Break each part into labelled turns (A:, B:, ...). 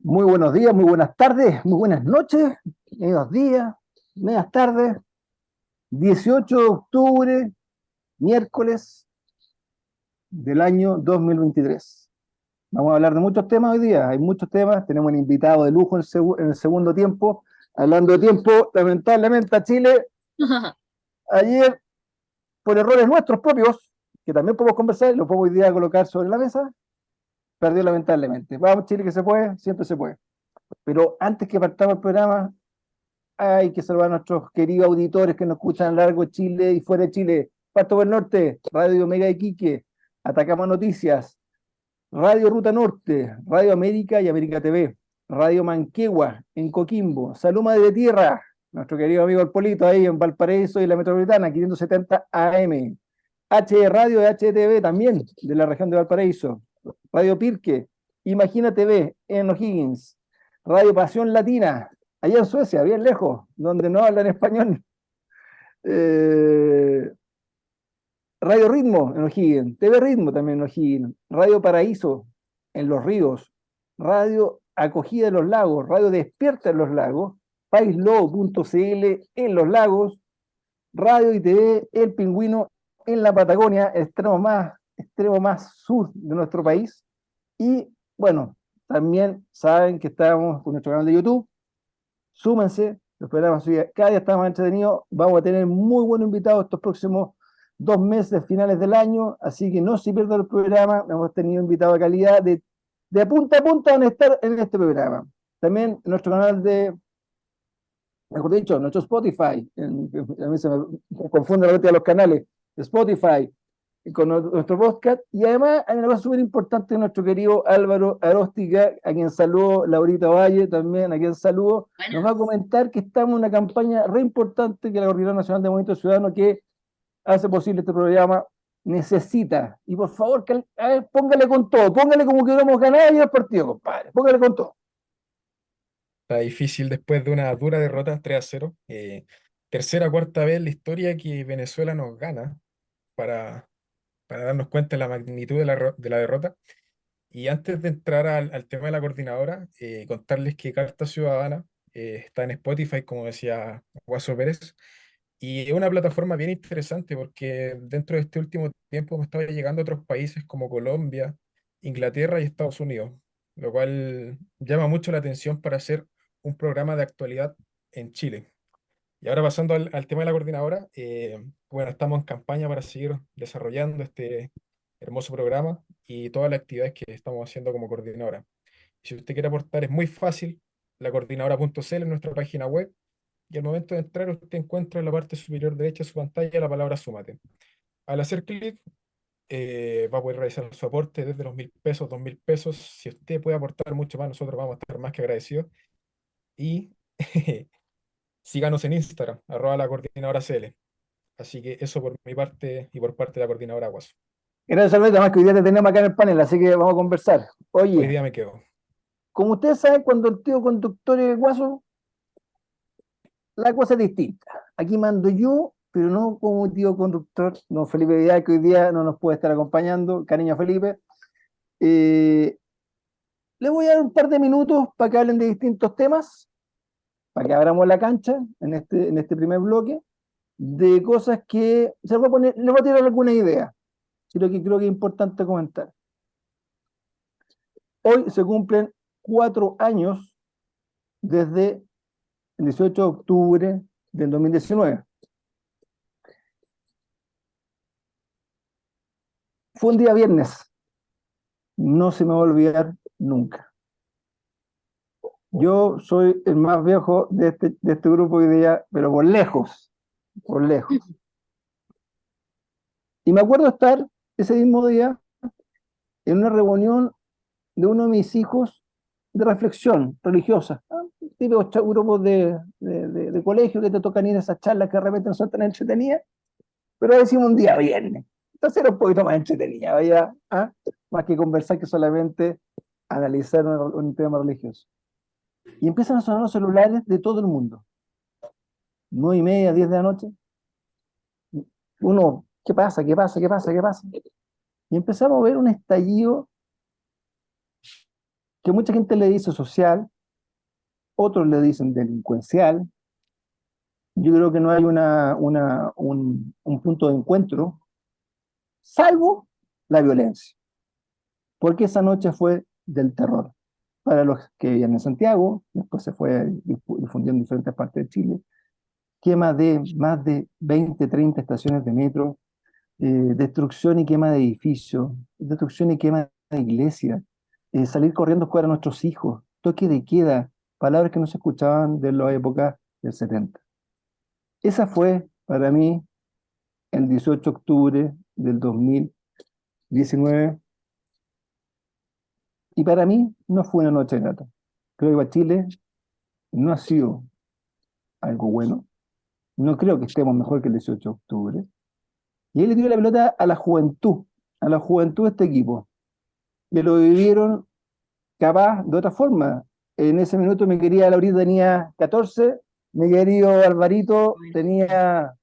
A: Muy buenos días, muy buenas tardes, muy buenas noches, medios días, medias tardes, 18 de octubre, miércoles del año 2023. Vamos a hablar de muchos temas hoy día, hay muchos temas, tenemos un invitado de lujo en el segundo tiempo. Hablando de tiempo, lamentablemente a Chile, ayer, por errores nuestros propios, que también podemos conversar, lo podemos hoy día colocar sobre la mesa, perdió lamentablemente. Vamos, Chile, que se puede, siempre se puede. Pero antes que partamos el programa, hay que saludar a nuestros queridos auditores que nos escuchan a lo largo de Chile y fuera de Chile. Pasto del Norte, Radio Omega Iquique, Atacama Noticias, Radio Ruta Norte, Radio América y América TV, Radio Manquegua en Coquimbo, Salud Madre Tierra, nuestro querido amigo El Polito ahí en Valparaíso y la Metropolitana, 570 AM, H Radio y HTV también de la región de Valparaíso, Radio Pirque, Imagina TV en O'Higgins, Radio Pasión Latina, allá en Suecia, bien lejos, donde no hablan español. Eh, Radio Ritmo en O'Higgins, TV Ritmo también en O'Higgins, Radio Paraíso en Los Ríos, Radio Acogida en los Lagos, Radio Despierta en los Lagos, paislow.cl en los Lagos, Radio y TV El Pingüino en la Patagonia, extremo más sur de nuestro país. Y bueno, también saben que estamos con nuestro canal de YouTube. Súmense, los programas cada día están más entretenidos. Vamos a tener muy buenos invitados estos próximos 2 meses, finales del año, así que no se pierdan el programa. Hemos tenido invitados de calidad de punta a punta van a estar en este programa. También nuestro canal de, mejor dicho, nuestro Spotify, a mí se me confunde la de los canales, de Spotify, con nuestro podcast, y además hay una cosa súper importante, nuestro querido Álvaro Aróstica, a quien saludo, Laurita Valle también, a quien saludo, nos va a
B: Buenas.
A: comentar que estamos en una campaña re importante que la Coordinadora Nacional de Movimiento Ciudadano, que hace posible este programa, necesita. Y por favor, a ver, póngale con todo, póngale como que hubiéramos ganado ya el partido, compadre, póngale con todo.
C: Está difícil después de una dura derrota 3-0. Tercera, cuarta vez en la historia que Venezuela nos gana para, para darnos cuenta de la magnitud de la derrota. Y antes de entrar al tema de la coordinadora, contarles que Carta Ciudadana está en Spotify, como decía Guaso Pérez, y es una plataforma bien interesante porque dentro de este último tiempo me estaba llegando a otros países como Colombia, Inglaterra y Estados Unidos, lo cual llama mucho la atención para hacer un programa de actualidad en Chile. Y ahora pasando al tema de la coordinadora, bueno, estamos en campaña para seguir desarrollando este hermoso programa y todas las actividades que estamos haciendo como coordinadora. Si usted quiere aportar, es muy fácil, lacoordinadora.cl es nuestra página web, y al momento de entrar usted encuentra en la parte superior derecha de su pantalla la palabra súmate. Al hacer clic, va a poder realizar su aporte desde los 1.000 pesos, 2.000 pesos. Si usted puede aportar mucho más, nosotros vamos a estar más que agradecidos. Y síganos en Instagram, @la coordinadora CL. Así que eso por mi parte y por parte de la coordinadora Aguas.
A: Gracias, Alberto, además que hoy día te tenemos acá en el panel, así que vamos a conversar.
C: Hoy
A: Oye,
C: día me quedo.
A: como ustedes saben, cuando el tío conductor es el guaso, la cosa es distinta. Aquí mando yo, pero no como tío conductor, don Felipe Vidal, que hoy día no nos puede estar acompañando, cariño Felipe. Eh, Les voy a dar un par de minutos para que hablen de distintos temas, para que abramos la cancha en este primer bloque, de cosas que se les voy a poner, les voy a tirar alguna idea, sino que creo que es importante comentar. Hoy se cumplen 4 años desde el 18 de octubre del 2019. Fue un día viernes, no se me va a olvidar nunca. Yo soy el más viejo de este grupo hoy día, pero por lejos, por lejos. Y me acuerdo estar ese mismo día en una reunión de uno de mis hijos de reflexión religiosa, ¿no? Típicos grupos de colegio que te tocan ir a esas charlas que de repente no son tan entretenidas, pero decimos un día viernes. Entonces era un poquito más entretenida, vaya, ¿ah? Más que conversar que solamente analizar un tema religioso. Y empiezan a sonar los celulares de todo el mundo. 9:30, 10 de la noche. Uno, ¿qué pasa? ¿Qué pasa? ¿Qué pasa? ¿Qué pasa? Y empezamos a ver un estallido que mucha gente le dice social, otros le dicen delincuencial. Yo creo que no hay un punto de encuentro, salvo la violencia, porque esa noche fue del terror. Para los que vivían en Santiago, después se fue difundiendo en diferentes partes de Chile, quema de más de 20 30 estaciones de metro, destrucción y quema de edificios, destrucción y quema de iglesias, salir corriendo a jugar a nuestros hijos, toque de queda, palabras que no se escuchaban de la época del 70. Esa fue para mí el 18 de octubre del 2019 y para mí no fue una noche grata. Creo que para Chile no ha sido algo bueno, no creo que estemos mejor que el 18 de octubre. Y él le dio la pelota a la juventud de este equipo, que lo vivieron capaz de otra forma. En ese minuto mi querida Laurita tenía 14, mi querido Alvarito tenía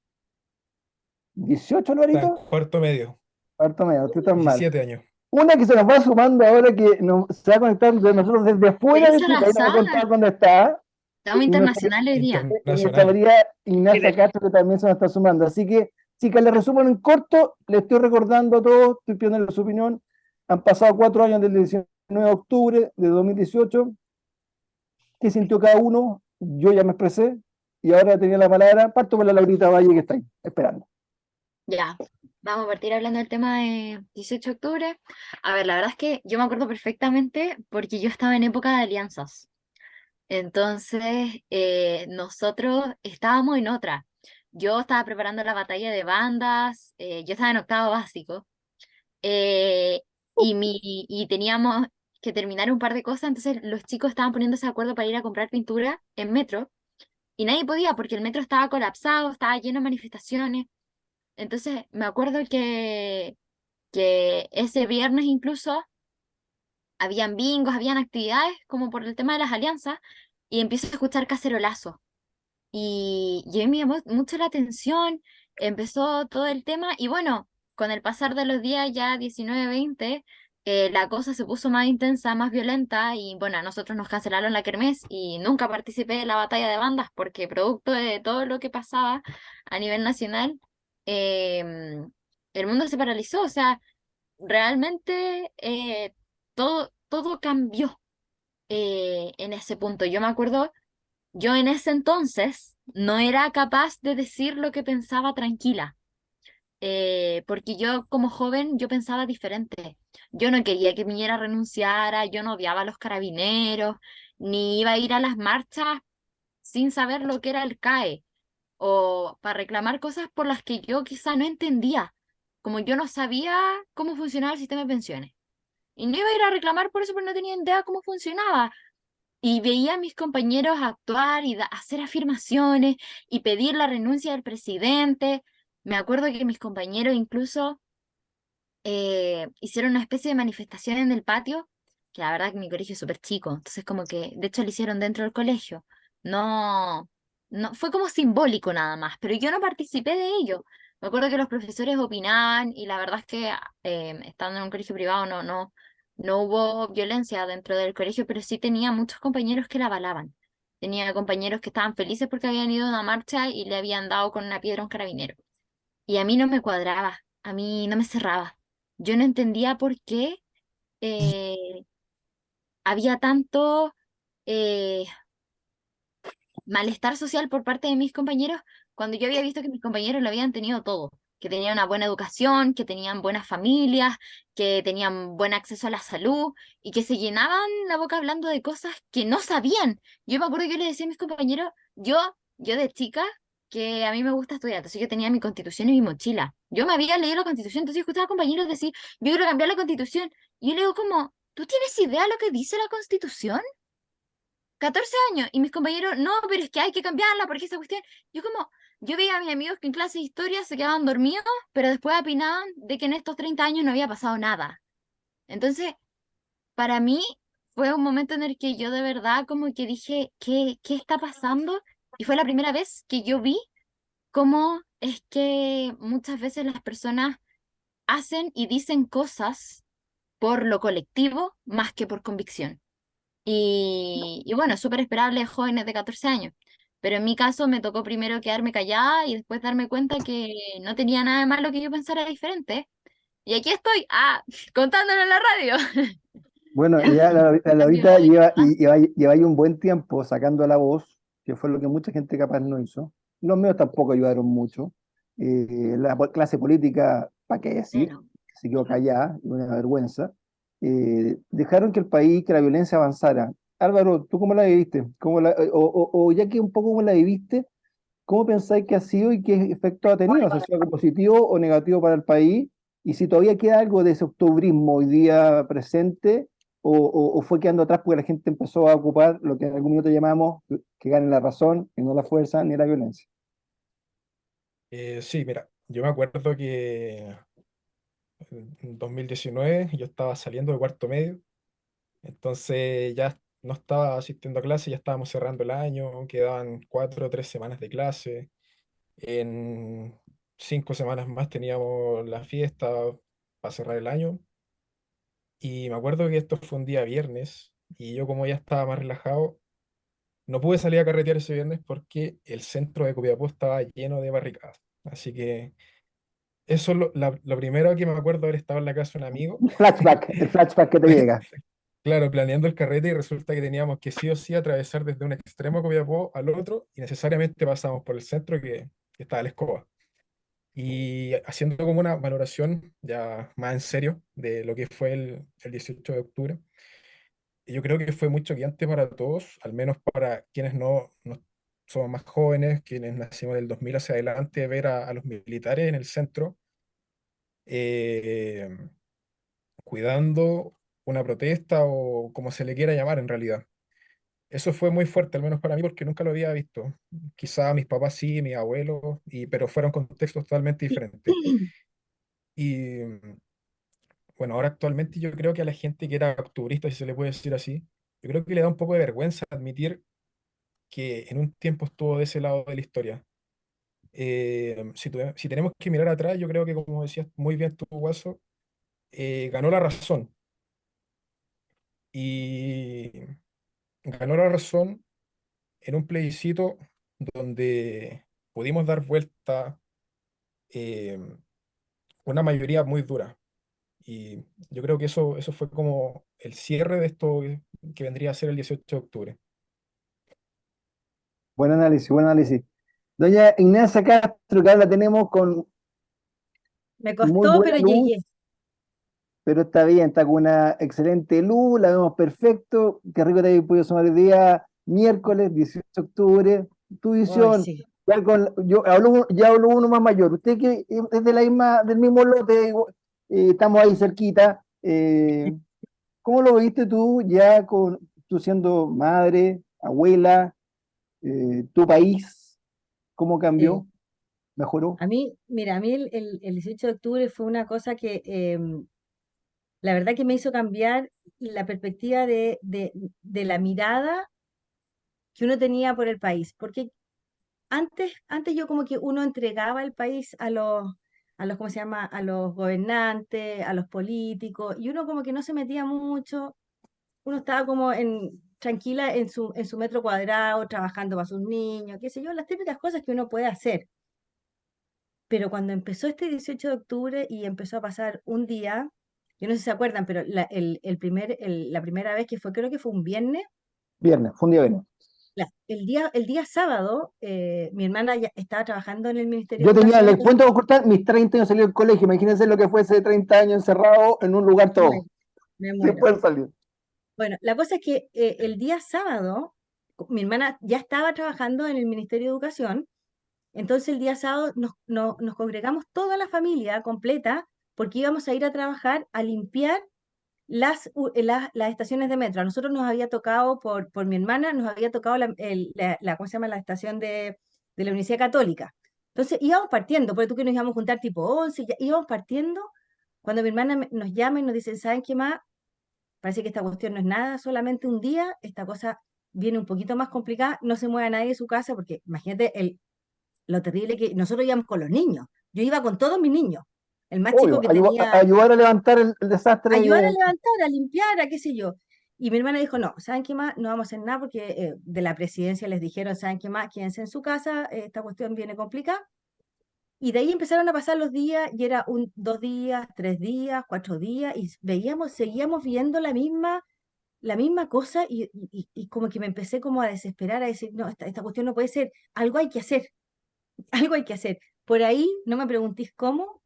A: 18,
C: Está en
A: Alvarito.
C: cuarto medio,
A: Harto medio, estoy tan mal.
C: 17 años.
A: Una que se nos va sumando ahora que se va conectando de nosotros desde afuera de
B: Teresa
A: Chile, ahí nos va a
B: Lazar,
A: contar dónde está,
B: estamos
A: y nuestra,
B: internacionales hoy día.
A: y nuestra
C: Internacional.
A: María Ignacia Castro que también se nos está sumando. Así que, chicas, les resumo en corto, les estoy recordando a todos, estoy pidiendo su opinión. Han pasado 4 años del 19 de octubre de 2018. ¿Qué sintió cada uno? Yo ya me expresé y ahora tenía la palabra. Parto por la Laurita Valle que está ahí, esperando.
B: Ya, vamos a partir hablando del tema de 18 de octubre. A ver, la verdad es que yo me acuerdo perfectamente porque yo estaba en época de alianzas. Entonces, nosotros estábamos en otra. Yo estaba preparando la batalla de bandas, yo estaba en octavo básico, eh, y teníamos que terminar un par de cosas, entonces los chicos estaban poniéndose de acuerdo para ir a comprar pintura en metro, y nadie podía porque el metro estaba colapsado, estaba lleno de manifestaciones. Entonces, me acuerdo que ese viernes incluso habían bingos, habían actividades como por el tema de las alianzas, y empiezo a escuchar cacerolazo. Y a mí me llamó mucho la atención, empezó todo el tema, y bueno, con el pasar de los días, ya 19 20, la cosa se puso más intensa, más violenta, y bueno, a nosotros nos cancelaron la kermés, y nunca participé de la batalla de bandas, porque producto de todo lo que pasaba a nivel nacional, el mundo se paralizó, o sea, realmente todo cambió en ese punto. Yo me acuerdo, yo en ese entonces no era capaz de decir lo que pensaba tranquila, porque yo como joven yo pensaba diferente. Yo no quería que Piñera renunciara, yo no odiaba a los carabineros, ni iba a ir a las marchas sin saber lo que era el CAE, o para reclamar cosas por las que yo quizá no entendía, como yo no sabía cómo funcionaba el sistema de pensiones. Y no iba a ir a reclamar por eso, porque no tenía idea cómo funcionaba. Y veía a mis compañeros actuar y hacer afirmaciones y pedir la renuncia del presidente. Me acuerdo que mis compañeros incluso hicieron una especie de manifestación en el patio, que la verdad que mi colegio es súper chico, entonces como que, de hecho lo hicieron dentro del colegio. No, no, fue como simbólico nada más, pero yo no participé de ello. Me acuerdo que los profesores opinaban y la verdad es que estando en un colegio privado no hubo violencia dentro del colegio, pero sí tenía muchos compañeros que la avalaban. Tenía compañeros que estaban felices porque habían ido a una marcha y le habían dado con una piedra a un carabinero. Y a mí no me cuadraba, a mí no me cerraba. Yo no entendía por qué eh, había tanto eh, malestar social por parte de mis compañeros cuando yo había visto que mis compañeros lo habían tenido todo, que tenían una buena educación, que tenían buenas familias, que tenían buen acceso a la salud y que se llenaban la boca hablando de cosas que no sabían. Yo me acuerdo que yo le decía a mis compañeros, yo de chica, que a mí me gusta estudiar, entonces yo tenía mi constitución en mi mochila. Yo me había leído la constitución, entonces yo escuchaba a compañeros decir, yo quiero cambiar la constitución. Y yo le digo como, ¿tú tienes idea de lo que dice la constitución? 14 años, y mis compañeros, no, pero es que hay que cambiarla porque esa cuestión, yo veía a mis amigos que en clase de historia se quedaban dormidos, pero después opinaban de que en estos 30 años no había pasado nada. Entonces, para mí fue un momento en el que yo de verdad como que dije, ¿qué está pasando? Y fue la primera vez que yo vi cómo es que muchas veces las personas hacen y dicen cosas por lo colectivo más que por convicción. Y bueno, es súper esperable de jóvenes de 14 años. Pero en mi caso me tocó primero quedarme callada y después darme cuenta que no tenía nada de malo que yo pensara diferente. Y aquí estoy, contándolo en la radio.
A: Bueno, ya la
B: Cambio
A: Laurita
B: importante.
A: lleva ahí un buen tiempo sacando la voz, que fue lo que mucha gente capaz no hizo. Los medios tampoco ayudaron mucho. Clase política, ¿para qué decir?
B: Bueno,
A: Se quedó callada, y una vergüenza. Dejaron que el país, que la violencia avanzara. Álvaro, ¿tú cómo la viviste? O ya que un poco cómo la viviste, ¿cómo pensáis que ha sido y qué efecto ha tenido? O sea, ¿ha sido algo positivo o negativo para el país? Y si todavía queda algo de ese octubrismo hoy día presente, o fue quedando atrás porque la gente empezó a ocupar lo que en algún minuto llamamos que gane la razón y no la fuerza ni la violencia.
C: Sí, mira, yo me acuerdo que en 2019 yo estaba saliendo de cuarto medio, entonces ya no estaba asistiendo a clase, ya estábamos cerrando el año, quedaban 4 o 3 semanas de clase, en 5 semanas más teníamos la fiesta para cerrar el año, y me acuerdo que esto fue un día viernes, y yo como ya estaba más relajado, no pude salir a carretear ese viernes porque el centro de Copiapó estaba lleno de barricadas. Así que eso es lo primero que me acuerdo haber estado en la casa de un amigo.
A: El flashback que te llega.
C: Claro, planeando el carrete y resulta que teníamos que sí o sí atravesar desde un extremo de Copiapó al otro y necesariamente pasamos por el centro que estaba la escoba. Y haciendo como una valoración ya más en serio de lo que fue el 18 de octubre, yo creo que fue muy choqueante para todos, al menos para quienes no somos más jóvenes, quienes nacimos del 2000 hacia adelante, ver a los militares en el centro eh, cuidando una protesta o como se le quiera llamar en realidad. Eso fue muy fuerte, al menos para mí, porque nunca lo había visto. Quizá mis papás sí, mis abuelos, pero fueron contextos totalmente diferentes. Y bueno, ahora actualmente yo creo que a la gente que era octubrista, si se le puede decir así, yo creo que le da un poco de vergüenza admitir que en un tiempo estuvo de ese lado de la historia. Si tenemos que mirar atrás, yo creo que, como decías muy bien tú, Guaso, ganó la razón. Y ganó la razón en un plebiscito donde pudimos dar vuelta eh, una mayoría muy dura. Y yo creo que eso fue como el cierre de esto que vendría a ser el 18 de octubre.
A: Buen análisis, buen análisis. Doña Ignacia Castro, que ahora la tenemos con
D: Me
A: muy
D: costó,
A: buena
D: pero
A: luz,
D: llegué.
A: pero está bien, está con una excelente luz, la vemos perfecto. Qué rico te hayas podido sumar el día miércoles 18 de octubre. Tu
D: Hoy
A: visión,
D: sí.
A: ya habló uno más mayor. Usted que es de del mismo lote, estamos ahí cerquita. ¿Cómo lo viste tú ya tú siendo madre, abuela, tu país? ¿Cómo
D: Sí.
A: cambió? ¿Mejoró?
D: A mí, mira, a mí el 18 de octubre fue una cosa que la verdad que me hizo cambiar la perspectiva de la mirada que uno tenía por el país. Porque antes yo como que uno entregaba el país a los, ¿cómo se llama? A los gobernantes, a los políticos, y uno como que no se metía mucho, uno estaba como tranquila en su metro cuadrado, trabajando para sus niños, qué sé yo, las típicas cosas que uno puede hacer. Pero cuando empezó este 18 de octubre y empezó a pasar un día, yo no sé si se acuerdan, pero la primera vez que fue, creo que fue un viernes,
A: Viernes, fue un día viernes.
D: el día sábado, mi hermana ya estaba trabajando en el Ministerio de
A: Yo tenía,
D: Educación,
A: les
D: entonces
A: cuento a cortar, mis 30 años salí del colegio. Imagínense lo que fue ese 30 años encerrado en un lugar
D: me muero,
A: todo,
D: me
A: sin
D: muero.
A: poder salir.
D: Bueno, la cosa es que el día sábado, mi hermana ya estaba trabajando en el Ministerio de Educación. Entonces el día sábado nos congregamos toda la familia completa porque íbamos a ir a trabajar a limpiar las estaciones de metro. A nosotros nos había tocado, por mi hermana, nos había tocado ¿cómo se llama? La estación de la Universidad Católica. Entonces íbamos partiendo, porque tú que nos íbamos a juntar tipo 11, íbamos partiendo, cuando mi hermana nos llama y nos dice, ¿saben qué más? Parece que esta cuestión no es nada, solamente un día, esta cosa viene un poquito más complicada, no se mueve nadie de su casa, porque imagínate lo terrible que nosotros íbamos con los niños. Yo iba con todos mis niños. El más chico
A: Obvio,
D: que tenía
A: ayudar a levantar el desastre
D: ayudar a
A: que...
D: levantar, a limpiar, a qué sé yo. Y mi hermana dijo, no, ¿saben qué más? No vamos a hacer nada porque de la presidencia les dijeron, ¿saben qué más? Quédense en su casa, esta cuestión viene complicada. Y de ahí empezaron a pasar los días y era 2 días, 3 días, 4 días y veíamos, seguíamos viendo la misma cosa y como que me empecé como a desesperar, a decir, no, esta cuestión no puede ser, algo hay que hacer, algo hay que hacer. Por ahí, no me preguntéis cómo,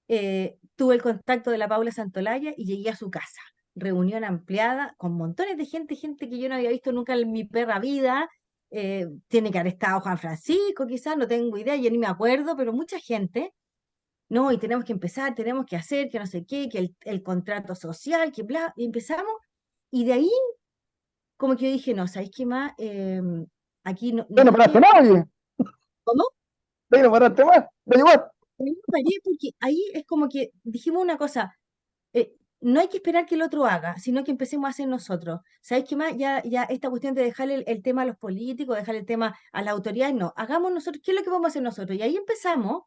D: tuve el contacto de la Paula Santolaya y llegué a su casa. Reunión ampliada con montones de gente, gente que yo no había visto nunca en mi perra vida. Tiene que haber estado Juan Francisco, quizás, no tengo idea, yo ni me acuerdo, pero mucha gente. No, y tenemos que empezar, tenemos que hacer, que no sé qué, que el contrato social, que bla, y empezamos. Y de ahí, como que yo dije, no, ¿sabéis qué más? Aquí no
A: Bueno,
D: es
A: paraste
D: que.
A: más, oye.
D: ¿Cómo?
A: Bueno, paraste más. Da igual.
D: Ahí me paré porque ahí es como que dijimos una cosa, no hay que esperar que el otro haga, sino que empecemos a hacer nosotros. ¿Sabéis qué más? Ya esta cuestión de dejar el tema a los políticos, dejar el tema a las autoridades, no, hagamos nosotros, ¿qué es lo que vamos a hacer nosotros? Y ahí empezamos.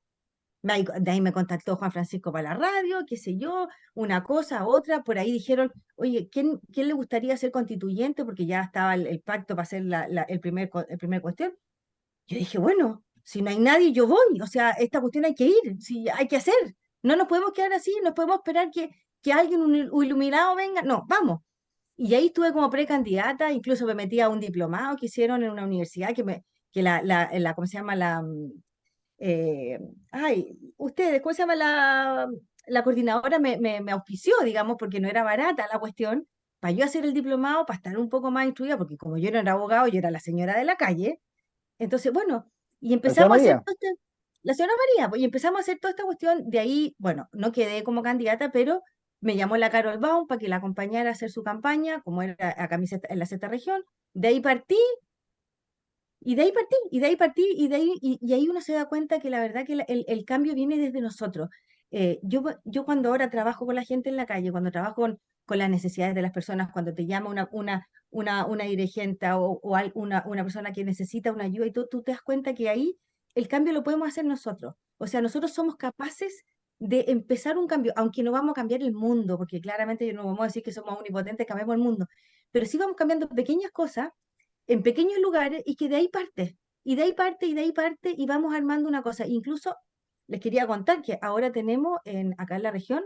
D: De ahí me contactó Juan Francisco para la radio, qué sé yo, una cosa, otra, por ahí dijeron, oye, ¿quién le gustaría ser constituyente? Porque ya estaba el pacto para hacer el primer cuestión. Yo dije, bueno, si no hay nadie, yo voy, o sea, esta cuestión hay que ir, si hay que hacer, no nos podemos quedar así, no podemos esperar que alguien, un iluminado venga, no, vamos. Y ahí estuve como precandidata, incluso me metí a un diplomado que hicieron en una universidad que ¿cómo se llama? Eh, Ustedes, ¿cómo se llama la coordinadora? Me auspició, digamos, porque no era barata la cuestión, para yo hacer el diplomado, para estar un poco más instruida, porque como yo no era abogado, yo era la señora de la calle. Entonces, bueno, y
A: La señora
D: empezamos a hacer
A: María.
D: la señora María, pues, y empezamos a hacer toda esta cuestión. De ahí, bueno, no quedé como candidata, pero me llamó la Carol Baum para que la acompañara a hacer su campaña, como era acá en la sexta región. De ahí partí y de ahí partí, y de ahí partí, y ahí uno se da cuenta que la verdad que el cambio viene desde nosotros. Yo cuando ahora trabajo con la gente en la calle, cuando trabajo con las necesidades de las personas, cuando te llama una dirigente o una persona que necesita una ayuda, y tú te das cuenta que ahí el cambio lo podemos hacer nosotros. O sea, nosotros somos capaces de empezar un cambio, aunque no vamos a cambiar el mundo, porque claramente no vamos a decir que somos omnipotentes, cambiamos el mundo, pero sí vamos cambiando pequeñas cosas en pequeños lugares y que de ahí parte, y de ahí parte, y de ahí parte, y vamos armando una cosa. Incluso les quería contar que ahora tenemos acá en la región,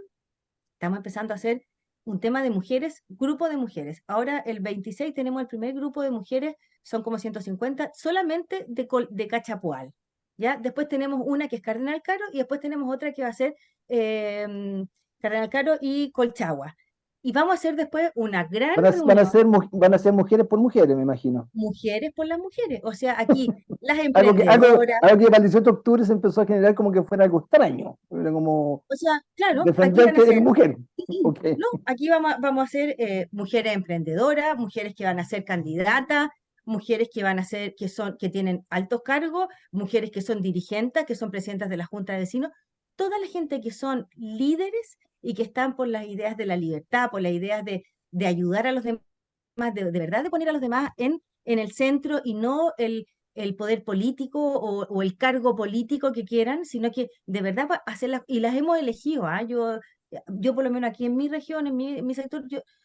D: estamos empezando a hacer un tema de mujeres, grupo de mujeres. Ahora el 26 tenemos el primer grupo de mujeres, son como 150 solamente de Cachapual. ¿Ya? Después tenemos una que es Cardenal Caro y después tenemos otra que va a ser eh, Cardenal Caro y Colchagua. Y vamos a hacer después una gran reunión,
A: Van a ser mujeres por mujeres, me imagino.
D: mujeres por las mujeres. O sea, aquí las
A: Algo que, algo,
D: emprendedoras,
A: algo que para el 18 de octubre se empezó a generar como que fuera algo extraño. Era como
D: o sea, claro, aquí
A: defender
D: van a
A: que eres
D: ser,
A: mujer. Ok.
D: no, aquí vamos a ser mujeres emprendedoras, mujeres que van a ser candidatas, mujeres que van a ser, que tienen altos cargos, mujeres que son dirigentes, que son presidentas de la Junta de Vecinos, toda la gente que son líderes y que están por las ideas de la libertad, por las ideas de ayudar a los demás, de verdad de poner a los demás en el centro y no el poder político o el cargo político que quieran, sino que de verdad hacerlas, y las hemos elegido, ¿ah? Yo por lo menos aquí en mi región, en mi sector,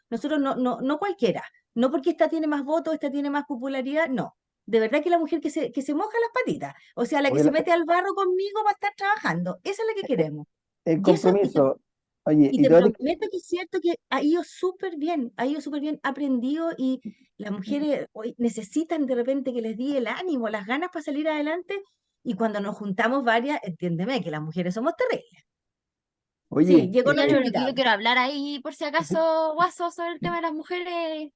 D: nosotros no cualquiera, no porque esta tiene más votos, esta tiene más popularidad, no. De verdad que la mujer que se moja las patitas, o sea, la que
A: Oye,
D: se mete al barro conmigo va a estar trabajando, esa es la que queremos.
A: el
D: Y eso,
A: compromiso. Oye,
D: y
A: y
D: te
A: te voy a
D: prometo que es cierto que ha ido súper bien, ha ido súper bien, aprendido y las mujeres hoy necesitan de repente que les dé el ánimo, las ganas para salir adelante y cuando nos juntamos varias, entiéndeme que las mujeres somos terribles. Sí,
A: oye,
D: llegó
B: Ya
D: nuestro
B: no, yo
D: invitado.
B: quiero hablar ahí, por si acaso, Guaso, sobre el tema de las mujeres.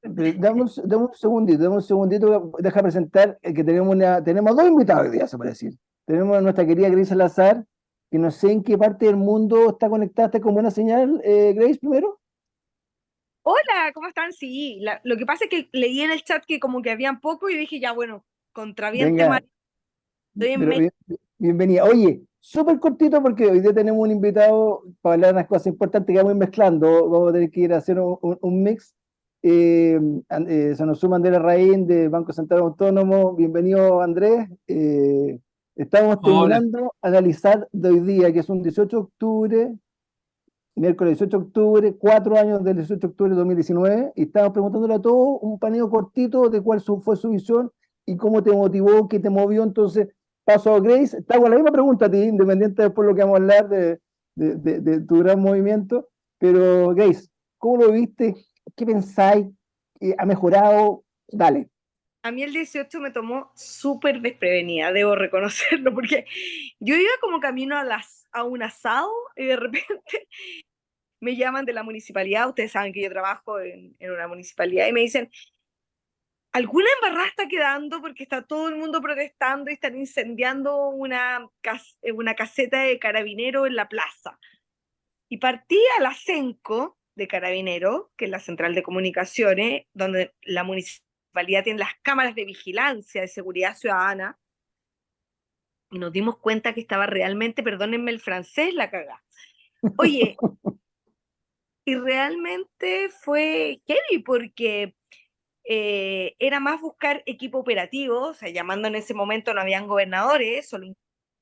A: dame un segundito, deja presentar que tenemos dos invitados hoy día, se puede decir. Tenemos a nuestra querida Grace Salazar, que no sé en qué parte del mundo está conectada, está con buena señal, Grace, primero.
E: Hola, ¿cómo están? Sí, lo que pasa es que leí en el chat que como que habían poco y dije, ya bueno, contraviente
A: Venga,
E: mal, estoy en
A: pero
E: México.
A: bienvenida. Oye, súper cortito porque hoy día tenemos un invitado para hablar de unas cosas importantes que vamos a ir mezclando. Vamos a tener que ir a hacer un mix. Se nos suma Andrés Raín del Banco Central Autónomo. Bienvenido, Andrés. Estamos
F: Hola,
A: terminando de analizar de hoy día, que es un 18 de octubre, miércoles 18 de octubre, 4 años del 18 de octubre de 2019, y estamos preguntándole a todos un paneo cortito de cuál fue su visión y cómo te motivó, qué te movió. Entonces, paso a Grace, te hago la misma pregunta a ti, independiente después de lo que vamos a hablar de tu gran movimiento, pero Grace, ¿cómo lo viste? ¿Qué pensáis? ¿Ha mejorado? Dale.
E: A mí el 18 me tomó súper desprevenida, debo reconocerlo, porque yo iba como camino a un asado y de repente me llaman de la municipalidad. Ustedes saben que yo trabajo en una municipalidad y me dicen, alguna embarrada está quedando porque está todo el mundo protestando y están incendiando una caseta de Carabineros en la plaza. Y partí a la CENCO de Carabineros, que es la central de comunicaciones, donde la municipalidad tiene las cámaras de vigilancia de seguridad ciudadana, y nos dimos cuenta que estaba realmente, perdónenme el francés, la cagada. Oye, y realmente fue heavy porque era más buscar equipo operativo, o sea, llamando en ese momento no habían gobernadores, solo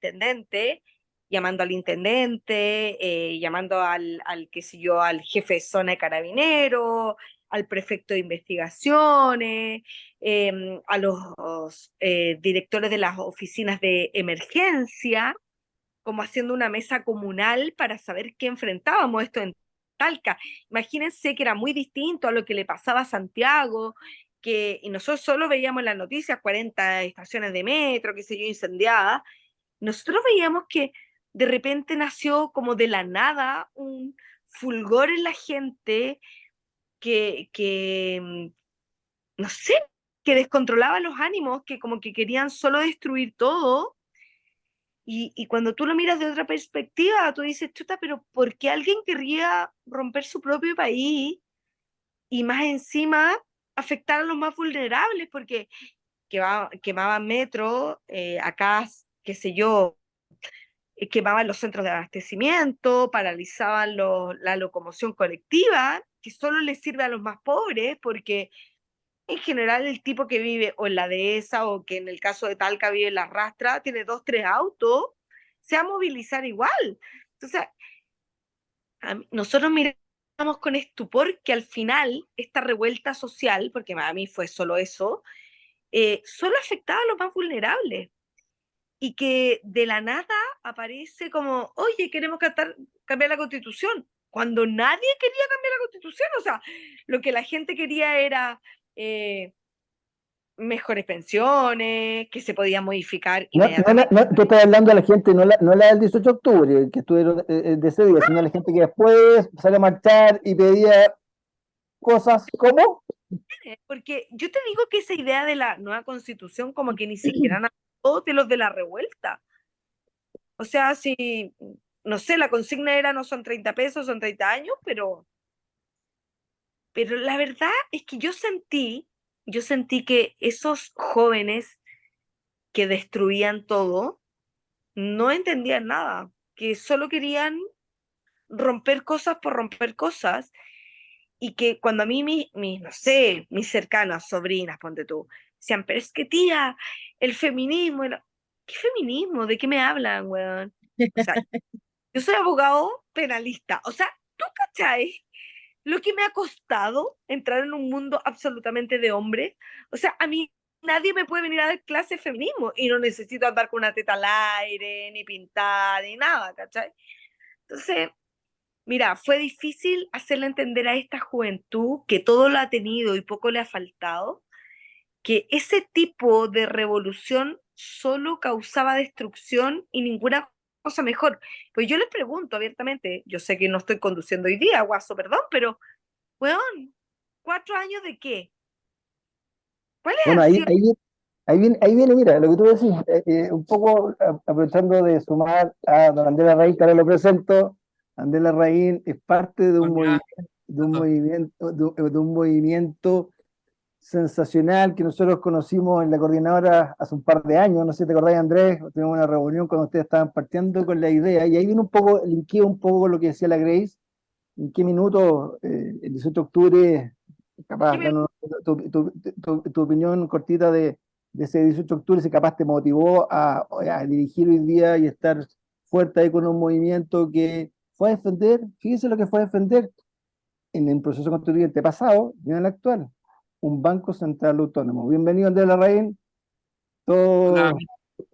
E: intendente, llamando al intendente, llamando qué sé yo, al jefe de zona de carabineros, al prefecto de investigaciones, a los directores de las oficinas de emergencia, como haciendo una mesa comunal para saber qué enfrentábamos esto en Talca. Imagínense que era muy distinto a lo que le pasaba a Santiago, y nosotros solo veíamos en las noticias 40 estaciones de metro, qué sé yo, incendiadas. Nosotros veíamos que de repente nació como de la nada un fulgor en la gente que no sé, que descontrolaba los ánimos, que como que querían solo destruir todo. Y cuando tú lo miras de otra perspectiva, tú dices, chuta, pero ¿por qué alguien querría romper su propio país y más encima afectar a los más vulnerables? Porque quemaban metro, acá, qué sé yo, quemaban los centros de abastecimiento, paralizaban la locomoción colectiva, que solo les sirve a los más pobres, porque en general el tipo que vive o en la dehesa o que en el caso de Talca vive en la rastra, tiene 2, 3 autos, se va a movilizar igual. Entonces, nosotros miramos con estupor que al final esta revuelta social, porque a mí fue solo eso, solo afectaba a los más vulnerables. Y que de la nada aparece como, oye, queremos cambiar la constitución, cuando nadie quería cambiar la constitución. O sea, lo que la gente quería era mejores pensiones, que se podían modificar inmediatamente.
A: Tú estás hablando a la gente, no la del 18 de octubre, que estuvieron de ese día, sino a la gente que después salió a marchar y pedía cosas como.
E: Porque yo te digo que esa idea de la nueva constitución como que ni siquiera nació de los de la revuelta. O sea, si, no sé, la consigna era no son 30 pesos, son 30 años, pero la verdad es que yo sentí que esos jóvenes que destruían todo no entendían nada, que solo querían romper cosas por romper cosas, y que cuando a mí no sé, mis cercanas, sobrinas, ponte tú, decían, pero es que tía, el feminismo, ¿qué feminismo? ¿De qué me hablan, weón? O sea, yo soy abogado penalista, o sea, ¿tú cachai lo que me ha costado entrar en un mundo absolutamente de hombres? O sea, a mí nadie me puede venir a dar clase de feminismo y no necesito andar con una teta al aire, ni pintada, ni nada, ¿cachai? Entonces, mira, fue difícil hacerle entender a esta juventud que todo lo ha tenido y poco le ha faltado, que ese tipo de revolución solo causaba destrucción y ninguna cosa mejor. Pues yo les pregunto abiertamente, yo sé que no estoy conduciendo hoy día, guaso, perdón, pero, weón, ¿4 años de qué? ¿Cuáles
A: Bueno,
E: han
A: ahí,
E: sido?
A: ahí viene, mira, lo que tú decís, un poco aprovechando de sumar a don Andrés Larraín, que ahora lo presento. Andrés Larraín es parte de un
C: Hola.
A: movimiento sensacional que nosotros conocimos en la coordinadora hace un par de años. No sé si te acordás, Andrés, tuvimos una reunión cuando ustedes estaban partiendo con la idea, y ahí viene un poco, linkeo un poco con lo que decía la Grace, en qué minuto el 18 de octubre, capaz,
E: ¿Qué me-
A: danos tu opinión cortita de ese 18 de octubre, si capaz te motivó a dirigir hoy día y estar fuerte ahí con un movimiento que fue a defender, fíjese lo que fue a defender en el proceso constituyente pasado y en el actual, un Banco Central Autónomo. Bienvenido, Andrés Larraín,
F: Hola,
A: todos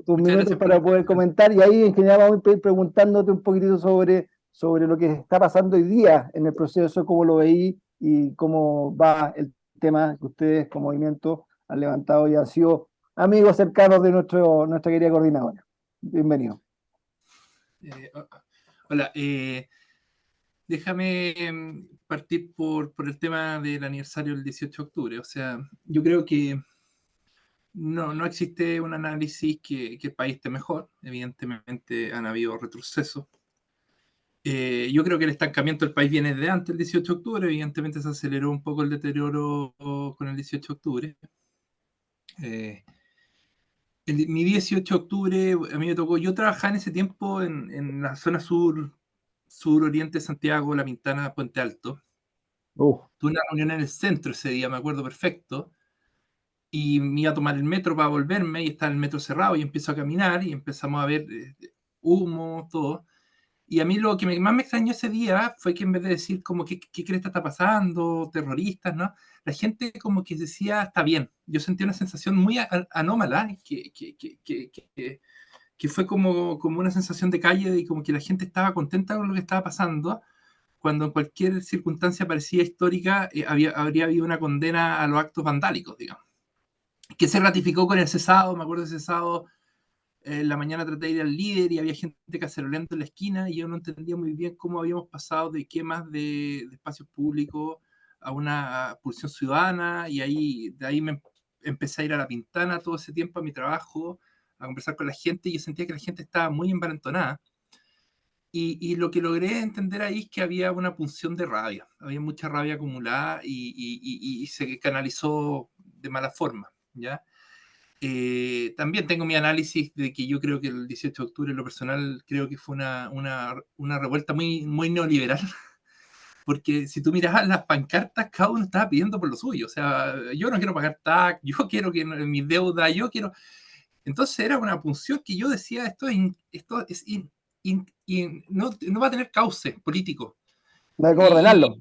A: tus
F: muchas
A: minutos
F: gracias por la
A: para poder
F: invitación.
A: comentar, y ahí en general vamos a ir preguntándote un poquitito sobre lo que está pasando hoy día en el proceso, cómo lo veí y cómo va el tema que ustedes como movimiento han levantado y han sido amigos cercanos de nuestra querida coordinadora. Bienvenido.
F: Eh, ho- Hola, déjame partir por el tema del aniversario del 18 de octubre. O sea, yo creo que no existe un análisis que el país esté mejor. Evidentemente han habido retrocesos. Yo creo que el estancamiento del país viene de antes del 18 de octubre. Evidentemente se aceleró un poco el deterioro con el 18 de octubre. Eh, Mi 18 de octubre, a mí me tocó, yo trabajaba en ese tiempo en la zona sur-oriente de Santiago, La Pintana, Puente Alto. Tuve una reunión en el centro ese día, me acuerdo perfecto, y me iba a tomar el metro para volverme, y está el metro cerrado, y empiezo a caminar, y empezamos a ver humo, todo. Y a mí lo que más me extrañó ese día fue que en vez de decir como qué cresta está pasando, terroristas, ¿no? La gente como que decía, está bien. Yo sentí una sensación muy anómala, que fue como una sensación de calle y como que la gente estaba contenta con lo que estaba pasando, cuando en cualquier circunstancia parecía histórica habría habido una condena a los actos vandálicos, digamos. Que se ratificó con el cesado, me acuerdo del cesado, en la mañana traté de ir al líder y había gente caceroleando en la esquina y yo no entendía muy bien cómo habíamos pasado de quemas de espacios públicos a una pulsión ciudadana, y de ahí me empecé a ir a La Pintana todo ese tiempo a mi trabajo, a conversar con la gente, y yo sentía que la gente estaba muy envalentonada. Y lo que logré entender ahí es que había una punción de rabia, había mucha rabia acumulada y se canalizó de mala forma, ¿ya? También tengo mi análisis de que yo creo que el 18 de octubre, en lo personal, creo que fue una revuelta muy neoliberal, porque si tú miras las pancartas, cada uno estaba pidiendo por lo suyo. O sea, yo no quiero pagar TAC, yo quiero que mis deudas, yo quiero. Entonces era una punción que yo decía, no va a tener cauce político.
A: No hay que
F: Y,
A: ordenarlo.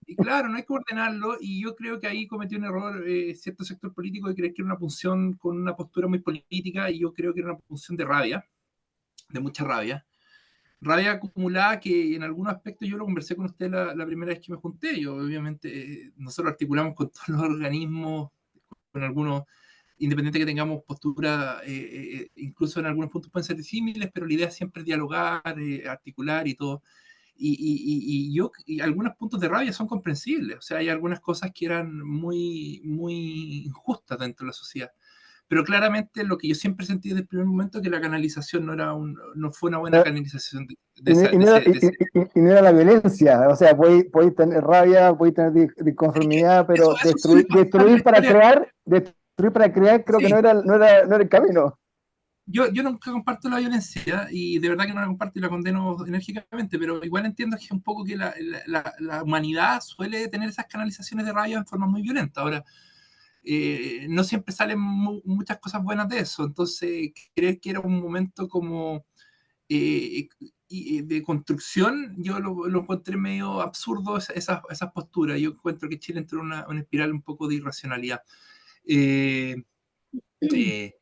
F: y claro, no hay que ordenarlo, y yo creo que ahí cometió un error cierto sector político de creer que era una punción con una postura muy política, y yo creo que era una punción de rabia, de mucha rabia. Rabia acumulada que en algunos aspectos yo lo conversé con usted la primera vez que me junté. Yo, obviamente, nosotros articulamos con todos los organismos, con algunos, independiente que tengamos postura, incluso en algunos puntos pueden ser disímiles, pero la idea siempre es dialogar, articular y todo. Y algunos puntos de rabia son comprensibles. O sea, hay algunas cosas que eran muy injustas dentro de la sociedad. Pero claramente lo que yo siempre sentí desde el primer momento, que la canalización no fue una buena canalización de
A: Y, no y no era, y no era la violencia, o sea, podéis tener rabia, podéis tener disconformidad, pero
F: eso suele pasar en la historia.
A: destruir para crear, creo que
F: Sí,
A: no era el camino.
F: yo nunca comparto la violencia, y de verdad que no la comparto y la condeno enérgicamente, pero igual entiendo que un poco que la humanidad suele tener esas canalizaciones de rabia en forma muy violenta. Ahora, no siempre salen muchas cosas buenas de eso. Entonces, creer que era un momento como de construcción, yo lo encontré medio absurdo, esas posturas. Yo encuentro que Chile entró en una espiral un poco de irracionalidad. Eh, eh,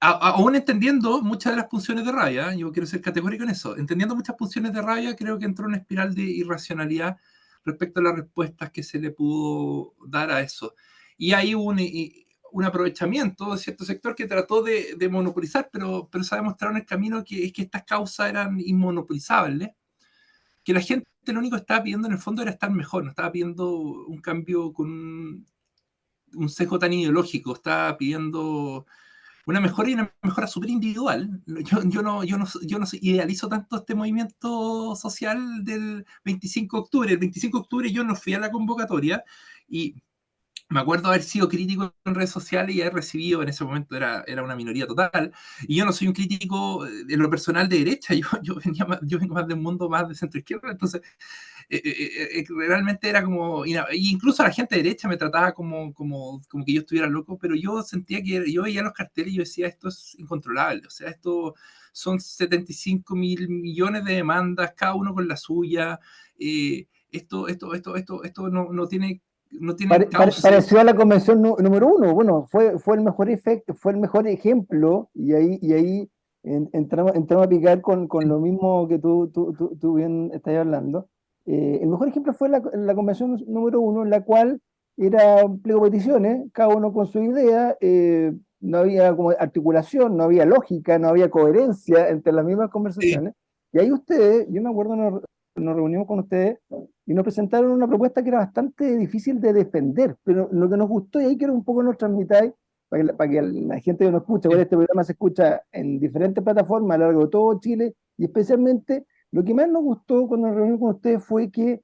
F: Aún entendiendo muchas de las pulsiones de rabia, yo quiero ser categórico en eso, entendiendo muchas pulsiones de rabia, creo que entró en una espiral de irracionalidad respecto a las respuestas que se le pudo dar a eso. Y hay un aprovechamiento de cierto sector que trató de monopolizar, pero se ha demostrado en el camino que es que estas causas eran inmonopolizables, que la gente lo único que estaba pidiendo en el fondo era estar mejor, no estaba pidiendo un cambio con un sesgo tan ideológico, estaba pidiendo una mejora, y una mejora súper individual. Yo no idealizo tanto este movimiento social del 25 de octubre. El 25 de octubre yo no fui a la convocatoria, y me acuerdo haber sido crítico en redes sociales y haber recibido, en ese momento era una minoría total, y yo no soy un crítico en lo personal de derecha, yo vengo más de un mundo más de centro izquierda, entonces realmente era como, incluso la gente de derecha me trataba como que yo estuviera loco, pero yo sentía que yo veía los carteles y yo decía, esto es incontrolable, o sea, esto son 75.000 millones de demandas, cada uno con la suya, esto no tiene cauce.
A: Pareció a la convención número uno. Bueno, fue el mejor efecto, fue el mejor ejemplo, y ahí entramos a picar con lo mismo que tú bien estás hablando. El mejor ejemplo fue la convención número uno, en la cual era un pliego de peticiones, cada uno con su idea, no había como articulación, no había lógica, no había coherencia entre las mismas
F: Sí,
A: conversaciones. Y ahí ustedes, yo me acuerdo, nos reunimos con ustedes y nos presentaron una propuesta que era bastante difícil de defender, pero lo que nos gustó, y ahí quiero un poco nos transmitáis, para que la gente que nos escucha, porque
F: sí.
A: este programa se escucha en diferentes plataformas a lo largo de todo Chile, y especialmente lo que más nos gustó cuando nos reunimos con ustedes fue que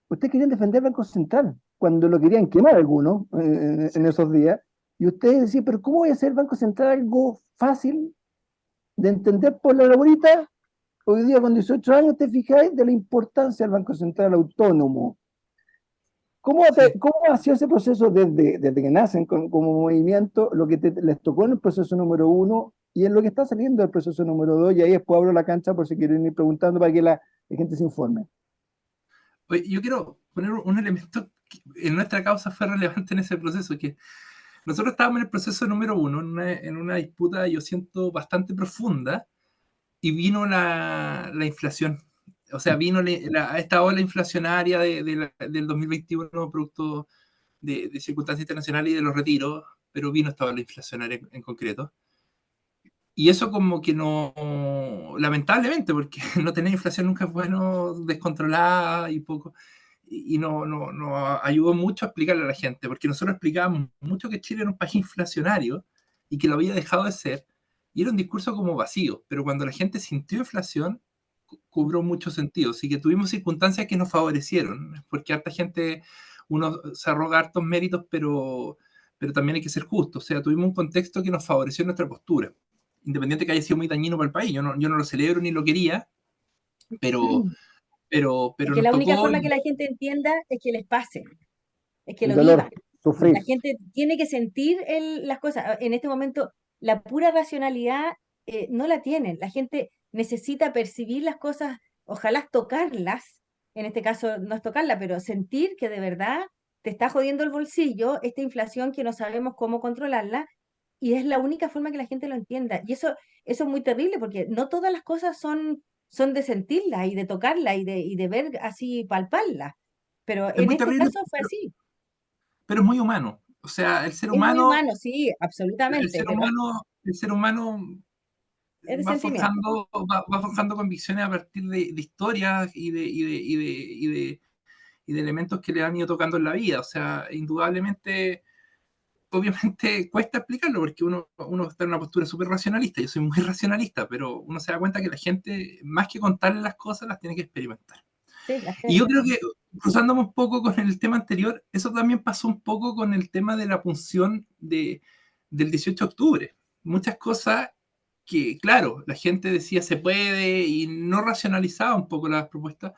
A: ustedes querían defender el Banco Central, cuando lo querían quemar algunos en esos días, y ustedes decían, pero ¿cómo voy a hacer el Banco Central algo fácil de entender por la laborita? Hoy día con 18 años te fijáis de la importancia del Banco Central autónomo.
F: Sí.
A: ¿Cómo ha sido ese proceso desde que nacen como movimiento, lo que les tocó en el proceso número uno y en lo que está saliendo del proceso número dos? Y ahí después abro la cancha por si quieren ir preguntando para que la gente se informe.
F: Oye, yo quiero poner un elemento que en nuestra causa fue relevante en ese proceso, que nosotros estábamos en el proceso número uno, en una disputa, yo siento, bastante profunda, y vino la inflación. O sea, vino esta ola inflacionaria del 2021, producto de circunstancias internacionales y de los retiros, pero vino esta ola inflacionaria en concreto. Y eso como que no, lamentablemente, porque no tener inflación nunca es bueno, descontrolada y poco, y no ayudó mucho a explicarle a la gente, porque nosotros explicábamos mucho que Chile era un país inflacionario y que lo había dejado de ser, y era un discurso como vacío, pero cuando la gente sintió inflación, cobró mucho sentido, así que tuvimos circunstancias que nos favorecieron, porque harta gente, uno se arroga hartos méritos, pero también hay que ser justo, o sea, tuvimos un contexto que nos favoreció en nuestra postura, independiente que haya sido muy dañino para el país, yo no lo celebro ni lo quería, pero,
D: Es
F: pero
D: que
F: nos
D: la única
F: tocó.
D: forma que la gente entienda es que les pase, es que
A: El
D: lo
A: dolor,
D: vivan.
A: sufrir.
D: La gente tiene que sentir las cosas. En este momento, la pura racionalidad no la tienen. La gente necesita percibir las cosas, ojalá tocarlas. En este caso no es tocarla, pero sentir que de verdad te está jodiendo el bolsillo, esta inflación que no sabemos cómo controlarla, y es la única forma que la gente lo entienda. Y eso es muy terrible porque no todas las cosas son de sentirlas y de tocarlas y de ver así, palparlas. Pero
F: Es
D: en
F: muy
D: este
F: terrible,
D: caso fue así.
F: pero es muy humano. O sea, el ser
D: Es muy
F: humano,
D: humano, sí,
F: el
D: absolutamente,
F: ser
D: pero
F: humano, el ser humano
D: es de
F: va
D: sentimiento.
F: forjando, va forjando convicciones a partir de historias y de elementos que le han ido tocando en la vida. O sea, indudablemente, obviamente cuesta explicarlo porque uno está en una postura súper racionalista. Yo soy muy racionalista, pero uno se da cuenta que la gente, más que contarle las cosas, las tiene que experimentar.
D: Sí, las
F: Y yo
D: tiene.
F: creo que, cruzándome un poco con el tema anterior, eso también pasó un poco con el tema de la punción del 18 de octubre. Muchas cosas que, claro, la gente decía se puede y no racionalizaba un poco las propuestas,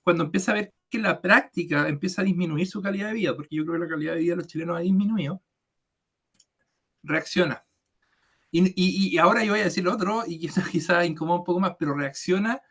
F: cuando empieza a ver que la práctica empieza a disminuir su calidad de vida, porque yo creo que la calidad de vida de los chilenos ha disminuido, reacciona. Y ahora yo voy a decir lo otro, y quizás incomoda un poco más, pero reacciona,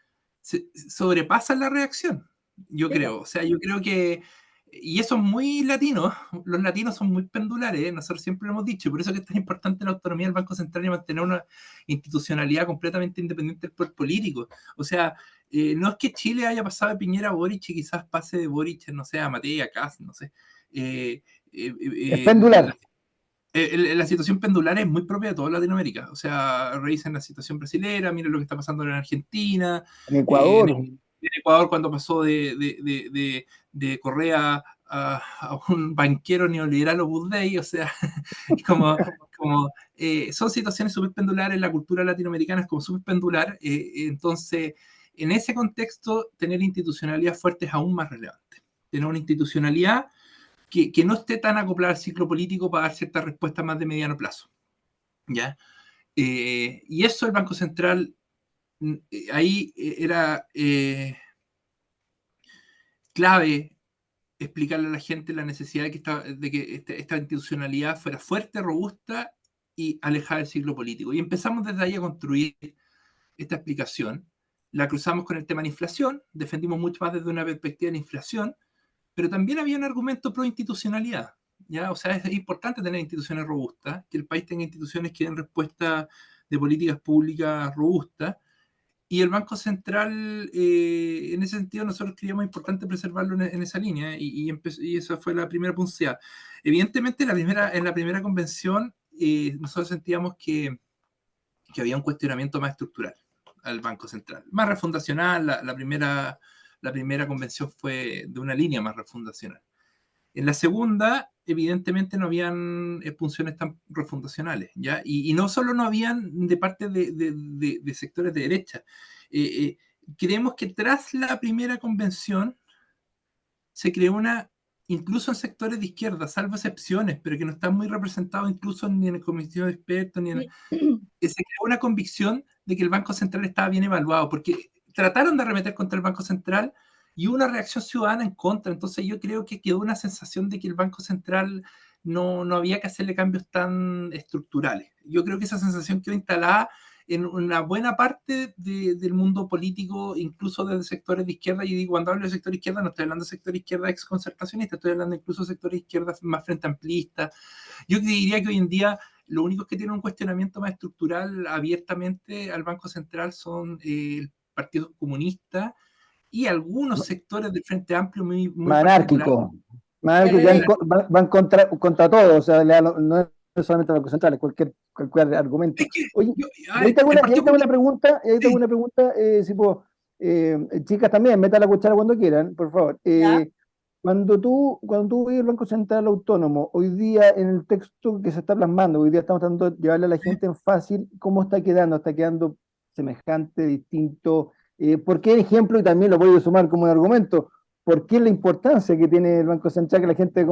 F: sobrepasa la reacción, yo
D: Sí, po.
F: creo. O sea, yo creo que, y eso es muy latino, los latinos son muy pendulares, ¿eh? Nosotros siempre lo hemos dicho, y por eso que es tan importante la autonomía del Banco Central y mantener una institucionalidad completamente independiente del poder político. O sea, no es que Chile haya pasado de Piñera a Boric y quizás pase de Boric, no sé, a Matei, a Kast, no sé. Eh, eh,
A: Es
F: eh,
A: pendular.
F: la situación pendular es muy propia de toda Latinoamérica. O sea, revisen la situación brasilera, miren lo que está pasando en Argentina,
A: En
F: en,
A: Ecuador,
F: en Ecuador cuando pasó de Correa a un banquero neoliberal Opus Dei. O sea, son situaciones súper pendulares, la cultura latinoamericana es como súper pendular, entonces en ese contexto tener institucionalidad fuerte es aún más relevante. Tener una institucionalidad que no esté tan acoplada al ciclo político para dar ciertas respuestas más de mediano plazo, ¿ya? Y eso el Banco Central ahí era clave explicarle a la gente la necesidad de que esta institucionalidad fuera fuerte, robusta y alejada del ciclo político. Y empezamos desde ahí a construir esta explicación. La cruzamos con el tema de la inflación, defendimos mucho más desde una perspectiva de la inflación, pero también había un argumento pro institucionalidad, ¿ya? O sea, es importante tener instituciones robustas, que el país tenga instituciones que den respuesta de políticas públicas robustas, y el Banco Central, en ese sentido, nosotros creíamos importante preservarlo en esa línea, y esa fue la primera punceada. Evidentemente, en la primera convención, nosotros sentíamos que había un cuestionamiento más estructural al Banco Central, más refundacional. La primera convención fue de una línea más refundacional. En la segunda, evidentemente, no habían funciones tan refundacionales, ¿ya? Y no solo no habían de parte de sectores de derecha. Creemos que tras la primera convención se creó incluso en sectores de izquierda, salvo excepciones, pero que no están muy representados incluso ni en el comité de expertos, se creó una convicción de que el Banco Central estaba bien evaluado, porque trataron de arremeter contra el Banco Central y hubo una reacción ciudadana en contra. Entonces yo creo que quedó una sensación de que el Banco Central no había que hacerle cambios tan estructurales. Yo creo que esa sensación quedó instalada en una buena parte del mundo político, incluso desde sectores de izquierda. Y cuando hablo de sector izquierda, no estoy hablando de sector izquierda ex-concertacionista, estoy hablando incluso de sectores de izquierda más frente amplista. Yo diría que hoy en día los únicos que tienen un cuestionamiento más estructural abiertamente al Banco Central son el Partido Comunista y algunos sectores del Frente Amplio muy particulares.
A: Más anárquico, van contra todo, o sea, no es solamente el Banco Central, es cualquier argumento. Oye, ahí tengo una pregunta, chicas también, metan la cuchara cuando quieran, por favor. Cuando tú ves el Banco Central Autónomo, hoy día en el texto que se está plasmando, hoy día estamos tratando de llevarle a la gente en fácil, ¿cómo está quedando? ¿Está quedando semejante, distinto? ¿Por qué ejemplo? Y también lo voy a sumar como un argumento. ¿Por qué la importancia que tiene el Banco Central, que la gente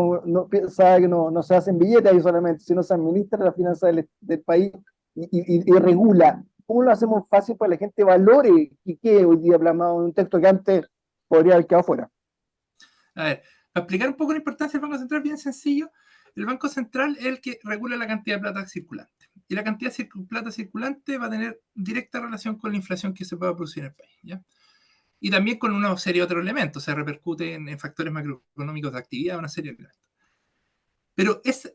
A: sabe que no se hacen billetes ahí solamente, sino se administra la finanza del país y regula? ¿Cómo lo hacemos fácil para que la gente valore y que hoy día plasmado en un texto que antes podría haber quedado fuera?
F: A ver, para explicar un poco la importancia del Banco Central, bien sencillo, el Banco Central es el que regula la cantidad de plata circulante. Y la cantidad de plata circulante va a tener directa relación con la inflación que se pueda producir en el país, ¿ya? Y también con una serie de otros elementos, se repercute en factores macroeconómicos de actividad, una serie de elementos. Pero ese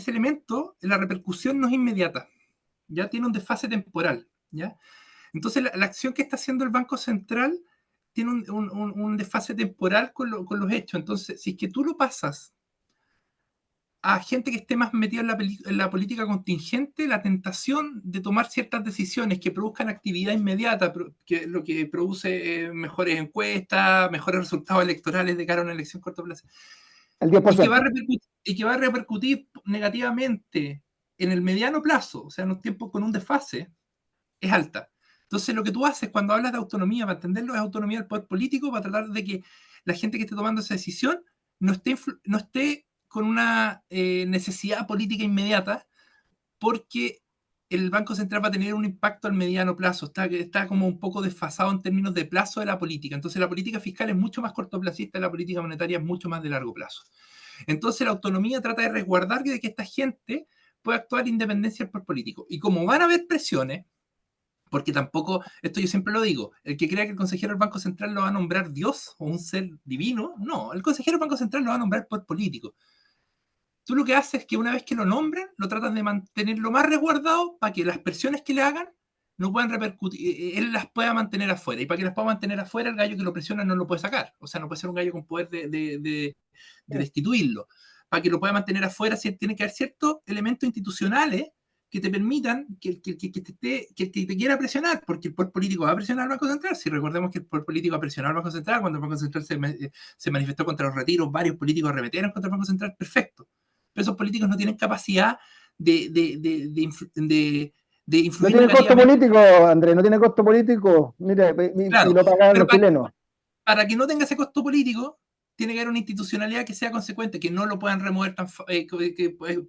F: elemento, la repercusión no es inmediata, ya tiene un desfase temporal, ¿ya? Entonces la acción que está haciendo el Banco Central tiene un desfase temporal con los hechos. Entonces, si es que tú lo pasas a gente que esté más metida en la política contingente, la tentación de tomar ciertas decisiones que produzcan actividad inmediata, que lo que produce mejores encuestas, mejores resultados electorales de cara a una elección corto plazo,
A: El 10%.
F: y que va a repercutir negativamente en el mediano plazo, o sea, en un tiempo con un desfase, es alta. Entonces, lo que tú haces cuando hablas de autonomía, para entenderlo, es autonomía del poder político, para tratar de que la gente que esté tomando esa decisión no esté con una necesidad política inmediata, porque el Banco Central va a tener un impacto al mediano plazo, está como un poco desfasado en términos de plazo de la política. Entonces, la política fiscal es mucho más cortoplacista y la política monetaria es mucho más de largo plazo. Entonces, la autonomía trata de resguardar de que esta gente pueda actuar en independencia del poder político. Y como van a haber presiones, porque tampoco, esto yo siempre lo digo, el que crea que el consejero del Banco Central lo va a nombrar Dios o un ser divino, no, el consejero del Banco Central lo va a nombrar por político. Tú lo que haces es que una vez que lo nombren, lo tratas de mantener lo más resguardado para que las presiones que le hagan no puedan repercutir, él las pueda mantener afuera. Y para que las pueda mantener afuera, el gallo que lo presiona no lo puede sacar. O sea, no puede ser un gallo con poder de destituirlo. Para que lo pueda mantener afuera, tiene que haber ciertos elementos institucionales que te permitan que te quiera presionar, porque el poder político va a presionar al Banco Central. Si recordemos que el poder político ha presionado al Banco Central, cuando el Banco Central se manifestó contra los retiros, varios políticos arremetieron contra el Banco Central, perfecto. Pero esos políticos no tienen capacidad de influir.
A: No tiene costo político, Andrés, no tiene costo político. Mira,
F: claro,
A: y lo pagaron los chilenos.
F: Para que no tenga ese costo político, tiene que haber una institucionalidad que sea consecuente, que no lo puedan remover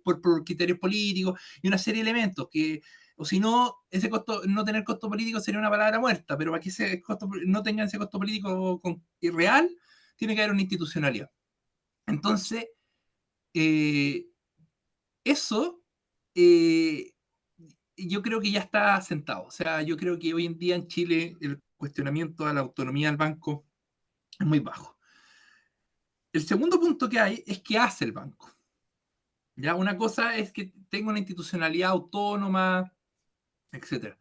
F: por criterios políticos y una serie de elementos que, o si no, ese costo, no tener costo político sería una palabra muerta, pero para que ese costo no tenga ese costo político real, tiene que haber una institucionalidad. Entonces, eso yo creo que ya está sentado. O sea, yo creo que hoy en día en Chile el cuestionamiento a la autonomía del banco es muy bajo. El segundo punto que hay es qué hace el banco. ¿Ya? Una cosa es que tenga una institucionalidad autónoma, etcétera.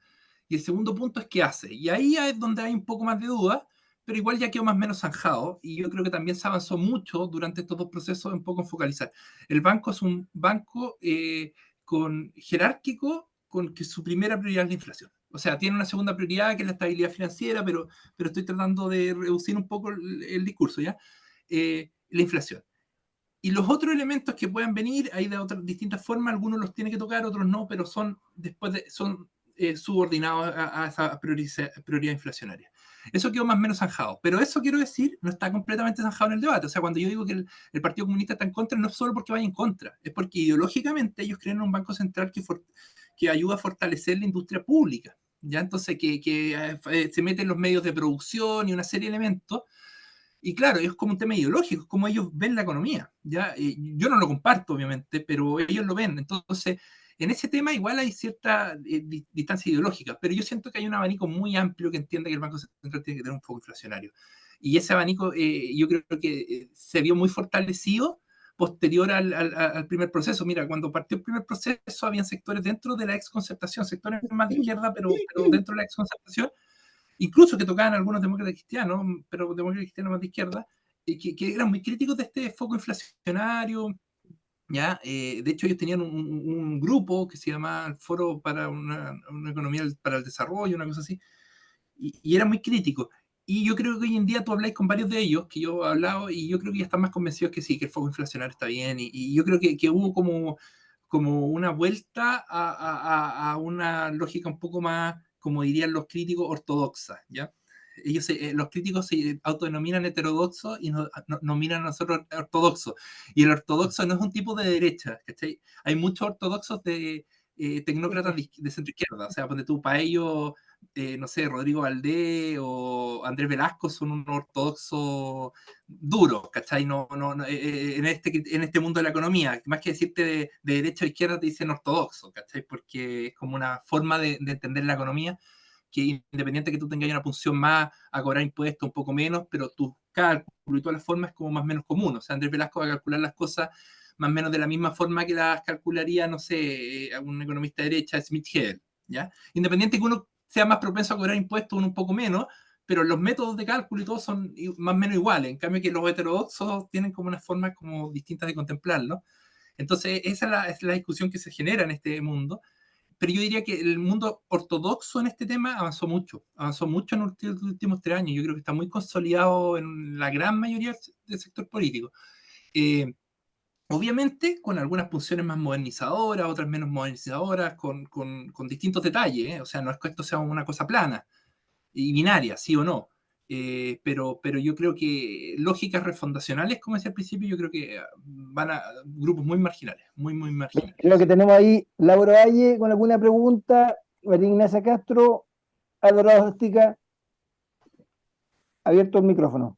F: Y el segundo punto es qué hace. Y ahí es donde hay un poco más de duda, pero igual ya quedó más o menos zanjado. Y yo creo que también se avanzó mucho durante estos dos procesos un poco en focalizar. El banco es un banco jerárquico con que su primera prioridad es la inflación. O sea, tiene una segunda prioridad que es la estabilidad financiera, pero estoy tratando de reducir un poco el discurso, ¿ya? La inflación. Y los otros elementos que puedan venir, hay de otras distintas formas, algunos los tiene que tocar, otros no, pero son subordinados a esa prioridad inflacionaria. Eso quedó más o menos zanjado. Pero eso, quiero decir, no está completamente zanjado en el debate. O sea, cuando yo digo que el Partido Comunista está en contra, no es solo porque vaya en contra, es porque ideológicamente ellos creen en un banco central que ayuda a fortalecer la industria pública. ¿Ya? Entonces, que se mete en los medios de producción y una serie de elementos. Y claro, es como un tema ideológico, es como ellos ven la economía, ¿ya? Yo no lo comparto, obviamente, pero ellos lo ven. Entonces, en ese tema igual hay cierta distancia ideológica, pero yo siento que hay un abanico muy amplio que entiende que el Banco Central tiene que tener un foco inflacionario. Y ese abanico yo creo que se vio muy fortalecido posterior al primer proceso. Mira, cuando partió el primer proceso, habían sectores dentro de la exconcertación, sectores más de izquierda, pero dentro de la exconcertación, incluso que tocaban algunos demócratas cristianos, pero demócratas cristianos más de izquierda, que eran muy críticos de este foco inflacionario. ¿Ya? De hecho, ellos tenían un grupo que se llamaba el Foro para una Economía para el Desarrollo, una cosa así, y eran muy críticos. Y yo creo que hoy en día tú habláis con varios de ellos, que yo he hablado, y yo creo que ya están más convencidos que sí, que el foco inflacionario está bien, y yo creo que hubo como una vuelta a una lógica un poco más, como dirían los críticos, ortodoxa, ¿ya? Los críticos se autodenominan heterodoxos y nos nominan a nosotros ortodoxos. Y el ortodoxo no es un tipo de derecha, ¿cachai? Hay muchos ortodoxos de tecnócratas de centro izquierda, o sea, ponte tú, para ellos, no sé, Rodrigo Valdés o Andrés Velasco son un ortodoxo duro, ¿cachai? En este mundo de la economía, más que decirte de derecha o izquierda, te dicen ortodoxo, ¿cachai? Porque es como una forma de entender la economía que independiente que tú tengas una punción más a cobrar impuestos, un poco menos, pero tu cálculo y todas las formas es como más o menos común. O sea, Andrés Velasco va a calcular las cosas más o menos de la misma forma que las calcularía, no sé, un economista de derecha, Smith Hegel, ¿ya? Independiente que uno sea más propenso a cobrar impuestos, uno un poco menos, pero los métodos de cálculo y todo son más o menos iguales. En cambio que los heterodoxos tienen como unas formas como distintas de contemplarlo. Entonces, esa es la discusión que se genera en este mundo. Pero yo diría que el mundo ortodoxo en este tema avanzó mucho en los últimos 3 años. Yo creo que está muy consolidado en la gran mayoría del sector político. Obviamente con algunas funciones más modernizadoras, otras menos modernizadoras, con distintos detalles, ¿eh? O sea, no es que esto sea una cosa plana y binaria, sí o no. Pero yo creo que lógicas refundacionales, como decía al principio, yo creo que van a grupos muy marginales, muy marginales.
A: Creo que tenemos ahí Laura Valle con alguna pregunta, María Ignacia Castro, Álvaro Adostica, abierto el micrófono.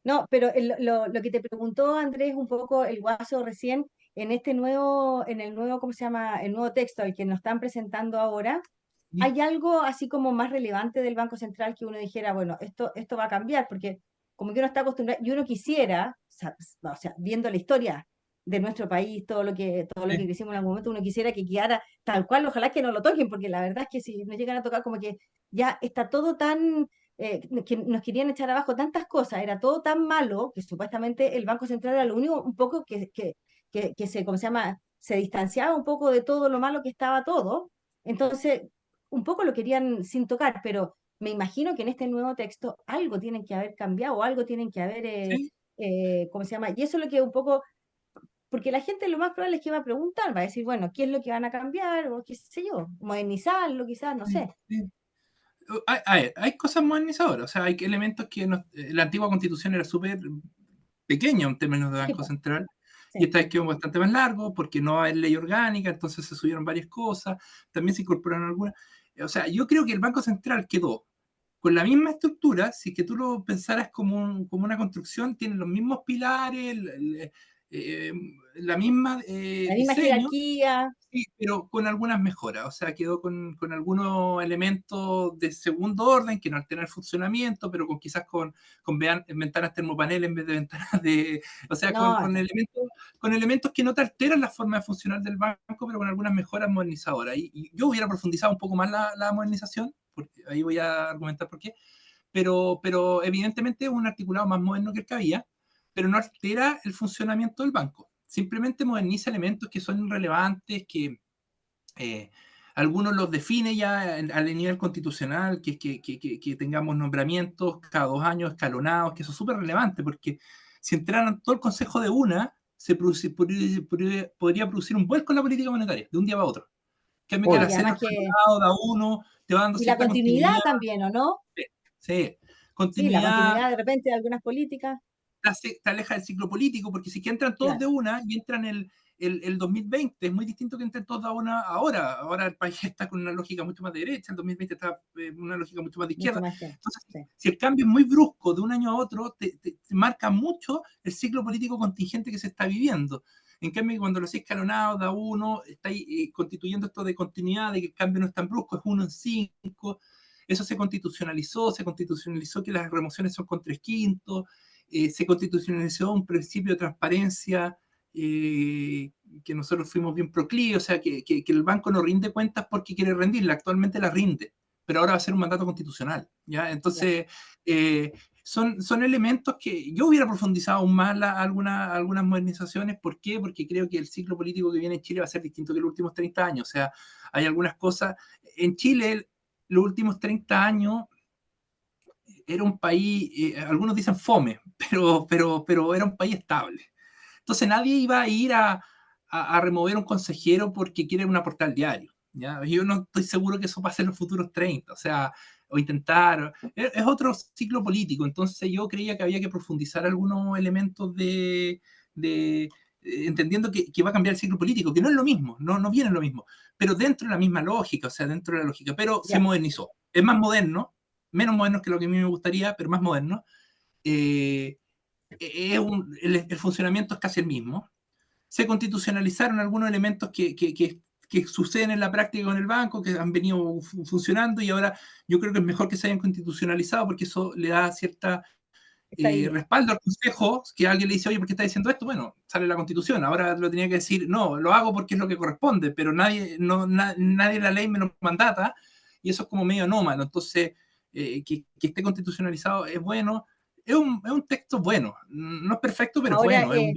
D: No, pero lo que te preguntó Andrés un poco el Guaso recién, en el nuevo, ¿cómo se llama? El nuevo texto, el que nos están presentando ahora, ¿hay algo así como más relevante del Banco Central que uno dijera, bueno, esto va a cambiar? Porque como que uno está acostumbrado, y uno quisiera, o sea, viendo la historia de nuestro país, todo lo que hicimos en algún momento, uno quisiera que quedara tal cual, ojalá que no lo toquen, porque la verdad es que si nos llegan a tocar como que ya está todo tan que nos querían echar abajo tantas cosas, era todo tan malo que supuestamente el Banco Central era lo único un poco que se, ¿cómo se llama? Se distanciaba un poco de todo lo malo que estaba todo. Entonces, un poco lo querían sin tocar, pero me imagino que en este nuevo texto algo tienen que haber cambiado o algo tienen que haber,
F: Sí,
D: ¿cómo se llama? Y eso es lo que un poco, porque la gente lo más probable es que va a preguntar, va a decir, bueno, ¿qué es lo que van a cambiar? O qué sé yo, modernizarlo quizás, no sé.
F: sí. Hay cosas modernizadoras, o sea, hay elementos que la antigua constitución era súper pequeña en términos de
D: Sí,
F: Banco
D: po,
F: Central, y
D: sí.
F: esta vez quedó bastante más largo porque no hay ley orgánica, entonces se subieron varias cosas, también se incorporaron algunas. O sea, yo creo que el Banco Central quedó con la misma estructura, si que tú lo pensaras como una construcción, tiene los mismos pilares, eh, la misma
D: La misma
F: diseño,
D: jerarquía.
F: sí, pero con algunas mejoras, o sea, quedó con algunos elementos de segundo orden que no alteran el funcionamiento, pero con ventanas termopanel en vez de ventanas de, o sea,
D: No,
F: con elementos que no te alteran la forma de funcionar del banco, pero con algunas mejoras modernizadoras. Y yo hubiera profundizado un poco más la modernización, porque ahí voy a argumentar por qué, pero evidentemente es un articulado más moderno que el que había, pero no altera el funcionamiento del banco. Simplemente moderniza elementos que son relevantes, que eh, algunos los define ya al nivel constitucional, que tengamos nombramientos cada 2 años escalonados, que eso es súper relevante, porque si entraran todo el consejo de una, podría producir un vuelco en la política monetaria, de un día para otro. Que me
D: no,
F: queda
A: Oye,
D: y
F: hacerlo
D: además que,
F: escalonado, da uno, te va dando
D: y la
F: cierta
D: continuidad
F: continuidad.
D: también, ¿o no?
F: Sí,
D: Sí, la
F: continuidad,
D: continuidad de repente de algunas políticas,
F: te aleja del ciclo político, porque si que entran todos de
D: claro,
F: una y entran el 2020, es muy distinto que entren todos de una ahora. Ahora el país está con una lógica mucho más de derecha, el 2020 está en una lógica mucho más de
D: mucho
F: izquierda.
D: más que,
F: Entonces,
D: sí.
F: si el cambio es muy brusco de un año a otro, te marca mucho el ciclo político contingente que se está viviendo. En cambio, cuando lo hacéis escalonado, da uno, está ahí, constituyendo esto de continuidad, de que el cambio no es tan brusco, es 1 en 5. Eso se constitucionalizó que las remociones son con 3/5, se constitucionalizó un principio de transparencia, que nosotros fuimos bien proclives, o sea, que el banco no rinde cuentas porque quiere rendirla, actualmente la rinde, pero ahora va a ser un mandato constitucional, ¿ya?
D: Claro.
F: Entonces, son elementos que yo hubiera profundizado aún más algunas modernizaciones. ¿Por qué? Porque creo que el ciclo político que viene en Chile va a ser distinto que los últimos 30 años, o sea, hay algunas cosas, en Chile los últimos 30 años era un país, algunos dicen fome, pero era un país estable. Entonces nadie iba a ir a remover un consejero porque quiere una portal diario. ¿Ya? Yo no estoy seguro que eso pase en los futuros 30, o sea, o intentar, es otro ciclo político, entonces yo creía que había que profundizar algunos elementos entendiendo que va a cambiar el ciclo político, que no es lo mismo, no viene lo mismo, pero dentro de la misma lógica, o sea, dentro de la lógica, pero se
D: Ya,
F: modernizó, es más moderno, menos moderno que lo que a mí me gustaría, pero más moderno. Eh, el funcionamiento es casi el mismo. Se constitucionalizaron algunos elementos que suceden en la práctica con el banco, que han venido funcionando, y ahora yo creo que es mejor que se hayan constitucionalizado porque eso le da cierta
D: estabilidad.
F: respaldo al Consejo, que alguien le dice, oye, ¿por qué está diciendo esto? Bueno, sale la Constitución, ahora lo tenía que decir, no, lo hago porque es lo que corresponde, pero nadie la ley me lo mandata, y eso es como medio anómalo. Entonces, que esté constitucionalizado es bueno, es un texto bueno, no es perfecto, pero es
D: Ahora,
F: bueno,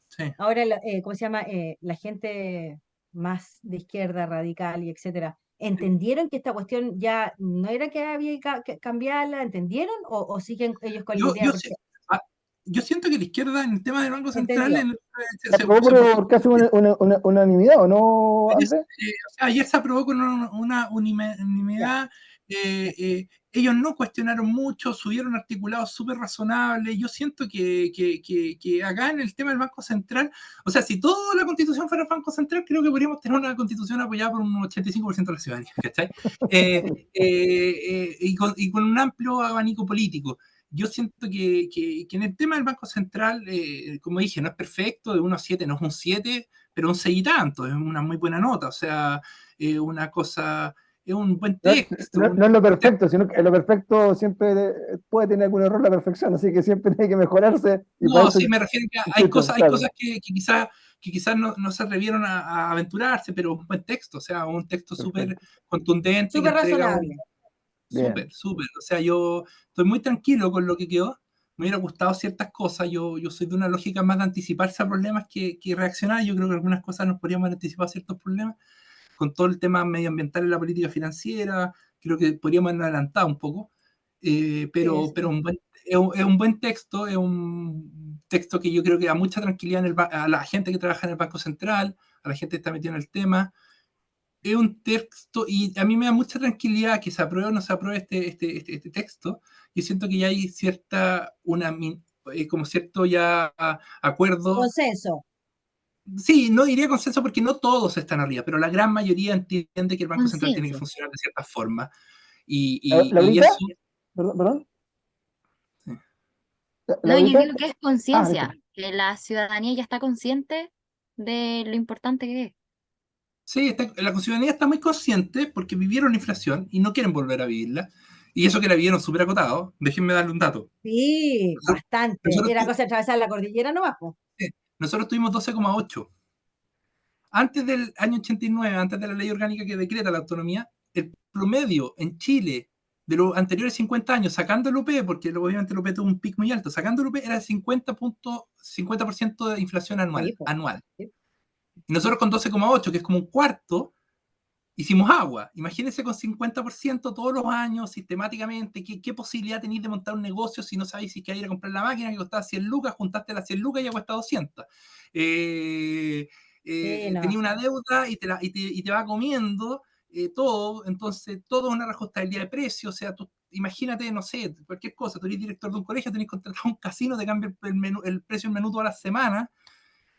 F: sí.
D: ahora ¿cómo se llama? La gente más de izquierda, radical y etcétera, ¿entendieron que esta cuestión ya no era que había que cambiarla? ¿Entendieron? O siguen ellos con la
F: Yo,
D: idea?
F: yo,
D: Porque
F: ah, yo siento que la izquierda en el tema del Banco
D: se
F: Central
D: entendió.
A: se aprobó por casi unanimidad, ¿o no, Andrés?
F: O sea, ayer se aprobó con una
D: Ya,
F: unanimidad.
D: ya.
F: Ellos no cuestionaron mucho, subieron articulados súper razonables. Yo siento que acá en el tema del Banco Central, o sea, si toda la constitución fuera el Banco Central, creo que podríamos tener una constitución apoyada por un 85% de la ciudadanía, ¿cachai? Y con un amplio abanico político. Yo siento que en el tema del Banco Central, como dije, no es perfecto, de 1 a 7 no es un 7, pero un 6 y tanto, es una muy buena nota, o sea, una cosa, es un buen
A: No,
F: texto.
A: no es lo perfecto, sino que lo perfecto siempre puede tener algún error la perfección, así que siempre tiene que mejorarse y para
F: No,
A: eso
F: sí, me refiero a que hay
A: insisto,
F: cosas, hay
A: claro.
F: cosas que quizás no se atrevieron a aventurarse, pero un buen texto, o sea, un texto súper
A: Perfecto.
F: contundente que
D: Súper
F: entrega
D: razonable.
A: Bien.
F: súper, súper. O sea, yo estoy muy tranquilo con lo que quedó. Me hubiera gustado ciertas cosas. Yo soy de una lógica más de anticiparse a problemas que reaccionar. Yo creo que algunas cosas nos podríamos anticipar a ciertos problemas. Con todo el tema medioambiental y la política financiera, creo que podríamos haber adelantado un poco.
D: Sí,
F: Pero es un buen texto, es un texto que yo creo que da mucha tranquilidad a la gente que trabaja en el Banco Central, a la gente que está metida en el tema. es un texto, y a mí me da mucha tranquilidad que se apruebe o no se apruebe este texto. Yo siento que ya hay como cierto ya acuerdo.
D: Consenso.
F: Sí, no diría consenso porque no todos están arriba, pero la gran mayoría entiende que el Banco Central tiene que
B: Conciencia.
F: funcionar de cierta forma. Y
A: Laurita,
F: eso,
A: perdón, perdón.
F: sí.
B: No, yo
A: Laurita,
B: digo que es
A: listo.
B: conciencia, que la ciudadanía ya está consciente de lo importante que es.
F: Sí, la ciudadanía está muy consciente porque vivieron la inflación y no quieren volver a vivirla. Y eso que la vivieron súper acotado. Déjenme darle un dato.
D: Sí,
F: Nosotros,
D: bastante.
F: nosotros,
D: Era cosa de atravesar la cordillera nomás, po.
F: nosotros tuvimos 12,8. Antes del año 89, antes de la ley orgánica que decreta la autonomía, el promedio en Chile de los anteriores 50 años, sacando el UP, porque obviamente el UP tuvo un pico muy alto, sacando el UP era 50% de inflación
D: Sí,
F: anual.
D: po. Sí.
F: Y nosotros con 12,8, que es como un cuarto, hicimos agua. Imagínense con 50% todos los años, sistemáticamente. ¿Qué posibilidad tenéis de montar un negocio si no sabéis si que ir a comprar la máquina que costaba 100 lucas, juntaste las 100 lucas y ya cuesta 200?
D: Sí, no.
F: Tenía una deuda y te va comiendo todo, entonces todo es una reajustabilidad de precios. O sea, tú imagínate, no sé, cualquier cosa, tú eres director de un colegio, tenés que contratar un casino, te cambia el precio del menú todas las semanas,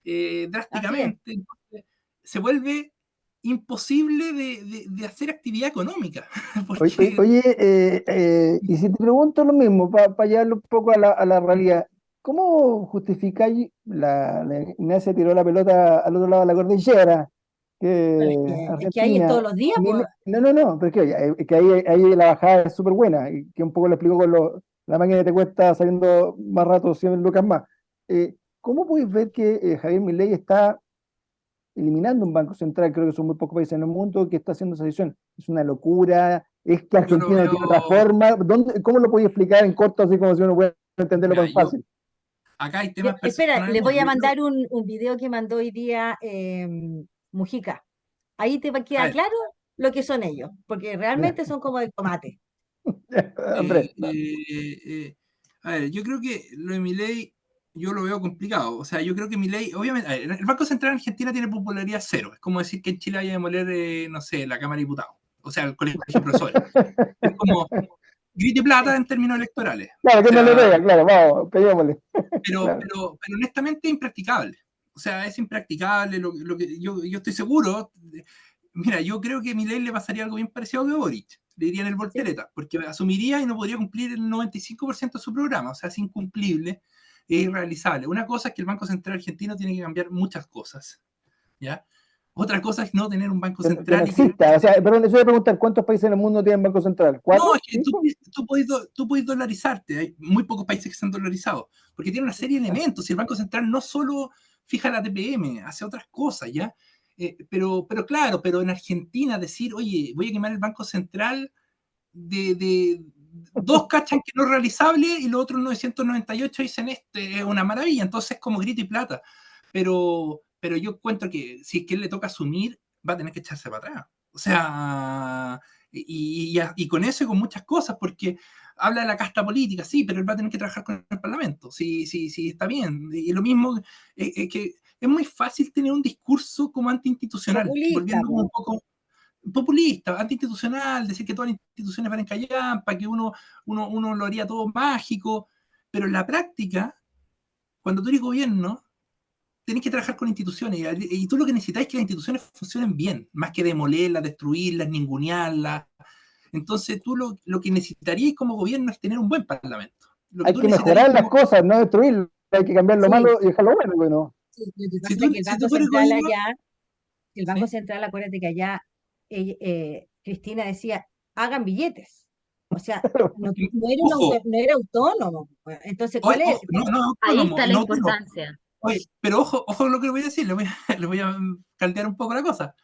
D: Así es.
F: drásticamente. Entonces, se vuelve imposible de hacer actividad económica, porque
A: Oye, y si te pregunto lo mismo, para llevarlo un poco a la realidad, ¿cómo justificáis la Ignacia tiró la pelota al otro lado de la cordillera?
D: Bueno,
A: Que
D: es que ahí es todos
A: Argentina,
D: los días, pues.
A: no, no, no, pero es que, oye, es que ahí la bajada es súper buena, y que un poco lo explico con la máquina que te cuesta saliendo más rato 100 lucas más. ¿Cómo podéis ver que Javier Milei está eliminando un banco central? Creo que son muy pocos países en el mundo que está haciendo esa decisión. Es una locura, es que
F: yo lo
A: Argentina no tiene otra
F: veo,
A: forma. ¿Cómo lo podéis explicar en corto, así como si uno puede entenderlo
F: mira,
A: tan fácil?
F: acá hay temas
D: Espera,
F: personales
D: le
F: míos.
D: voy a
F: Yo creo,
D: mandar un video que mandó hoy día Mujica. Ahí te va a
F: a
D: quedar
F: ver,
D: claro lo que son ellos, porque
A: Ya,
D: realmente son como el tomate.
A: Andrés,
F: a ver, yo creo que lo de Milei, yo lo veo complicado. O sea, yo creo que Milei, obviamente, a ver, el Banco Central en Argentina tiene popularidad cero. Es como decir que en Chile vaya a demoler, no sé, la Cámara de Diputados, o sea, el Colegio de Profesores. Es como grite plata
D: Sí.
F: en términos electorales.
A: claro,
F: O
A: que no le
F: sea,
A: pega, claro, vamos, peguémosle.
F: pero,
A: Claro.
F: pero, pero honestamente es impracticable. O sea, es impracticable lo que yo estoy seguro. Mira, yo creo que a Milei le pasaría algo bien parecido a que Boric. Le dirían el
D: Sí.
F: voltereta, porque asumiría y no podría cumplir el 95% de su programa. O sea, es incumplible e irrealizable. Una cosa es que el Banco Central argentino tiene que cambiar muchas cosas, ¿ya? Otra cosa es no tener un Banco
A: Que no
F: Central y que
A: exista. O sea, perdón, eso voy a preguntar, ¿cuántos países en el mundo tienen banco central?
F: no, es
A: ¿Cuatro?
F: que
A: ¿Cinco?
F: tú puedes dolarizarte. Hay muy pocos países que se han dolarizado, porque tiene una serie de
A: Ah,
F: elementos. Y el Banco Central no solo fija la TPM, hace otras cosas, ¿ya? Pero claro, pero en Argentina decir, oye, voy a quemar el Banco Central de dos cachan que no es realizable y los otros 998 dicen este es una maravilla. Entonces es como grito y plata. Pero yo encuentro que si es que él le toca asumir, va a tener que echarse para atrás. O sea, y con eso y con muchas cosas, porque habla de la casta política, sí, pero él va a tener que trabajar con el Parlamento, sí, sí, sí, está bien. Y lo mismo, que es muy fácil tener un discurso como antiinstitucional,
D: Populista,
F: volviendo como un
D: po.
F: poco populista, antiinstitucional, decir que todas las instituciones van en callampa, que uno lo haría todo mágico, pero en la práctica, cuando tú eres gobierno, tenés que trabajar con instituciones y tú lo que necesitas es que las instituciones funcionen bien, más que demolerlas, destruirlas, ningunearlas. Entonces tú lo que necesitarías como gobierno es tener un buen parlamento. Lo que
A: hay
F: tú
A: que
F: necesitarías
A: mejorar las
F: como,
A: cosas, no destruirlas. Hay que cambiar lo
D: Sí,
A: malo y dejar lo bueno, bueno.
D: sí, lo que
F: si
D: pasa
F: tú,
D: es que
F: si tú fueres
D: El Banco
F: ¿sí?
D: Central, acuérdate que allá Cristina decía, hagan billetes. O sea, no era
F: Ojo,
D: no era autónomo. Entonces, ¿cuál es?
F: ojo, no, no,
B: Ahí
F: autónomo,
B: está la
F: no autónomo.
B: importancia.
F: Oye, pero ojo lo que le voy a decir, le voy a caldear un poco la cosa.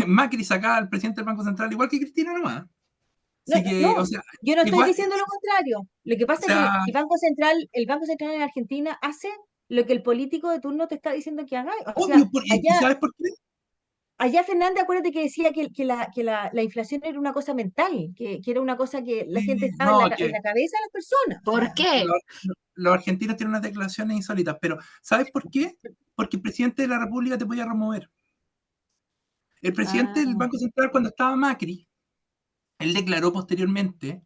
F: Macri sacaba al presidente del Banco Central igual que Cristina nomás.
D: No,
F: Así que,
D: no, yo no estoy
F: igual,
D: diciendo lo contrario. Lo que
F: o
D: pasa es que
F: sea,
D: El Banco Central en Argentina hace lo que el político de turno te está diciendo que haga. O sea,
F: obvio, ¿y sabes por qué?
D: allá Fernández, acuérdate que decía la inflación era una cosa mental, que era una cosa que la gente estaba
F: No,
D: en la cabeza de las personas. O
B: ¿Por
D: sea,
B: qué?
F: los argentinos tienen unas declaraciones insólitas, pero ¿sabes por qué? Porque el presidente de la República te podía remover. El presidente del
D: Ah,
F: Banco Central, cuando estaba Macri, él declaró posteriormente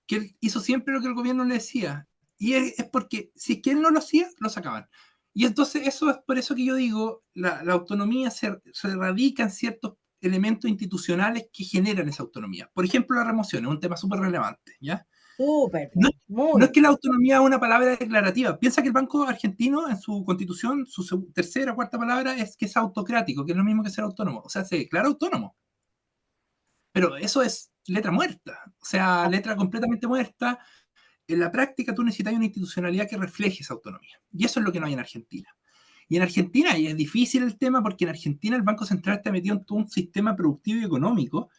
F: que él hizo siempre lo que el gobierno le decía. Y es porque si es que él no lo hacía, lo sacaban. Y entonces eso es por eso que yo digo, la autonomía se radica en ciertos elementos institucionales que generan esa autonomía. Por ejemplo, la remoción es un tema súper relevante, ¿ya?
D: súper,
F: No, no es
D: muy.
F: que la autonomía es una palabra declarativa. Piensa que el Banco Argentino, en su constitución, su tercera o cuarta palabra es que es autocrático, que es lo mismo que ser autónomo. O sea, se declara autónomo. Pero eso es letra muerta. O sea, letra completamente muerta. En la práctica tú necesitas una institucionalidad que refleje esa autonomía. Y eso es lo que no hay en Argentina. Y en Argentina, y es difícil el tema, porque en Argentina el Banco Central está metido en todo un sistema productivo y económico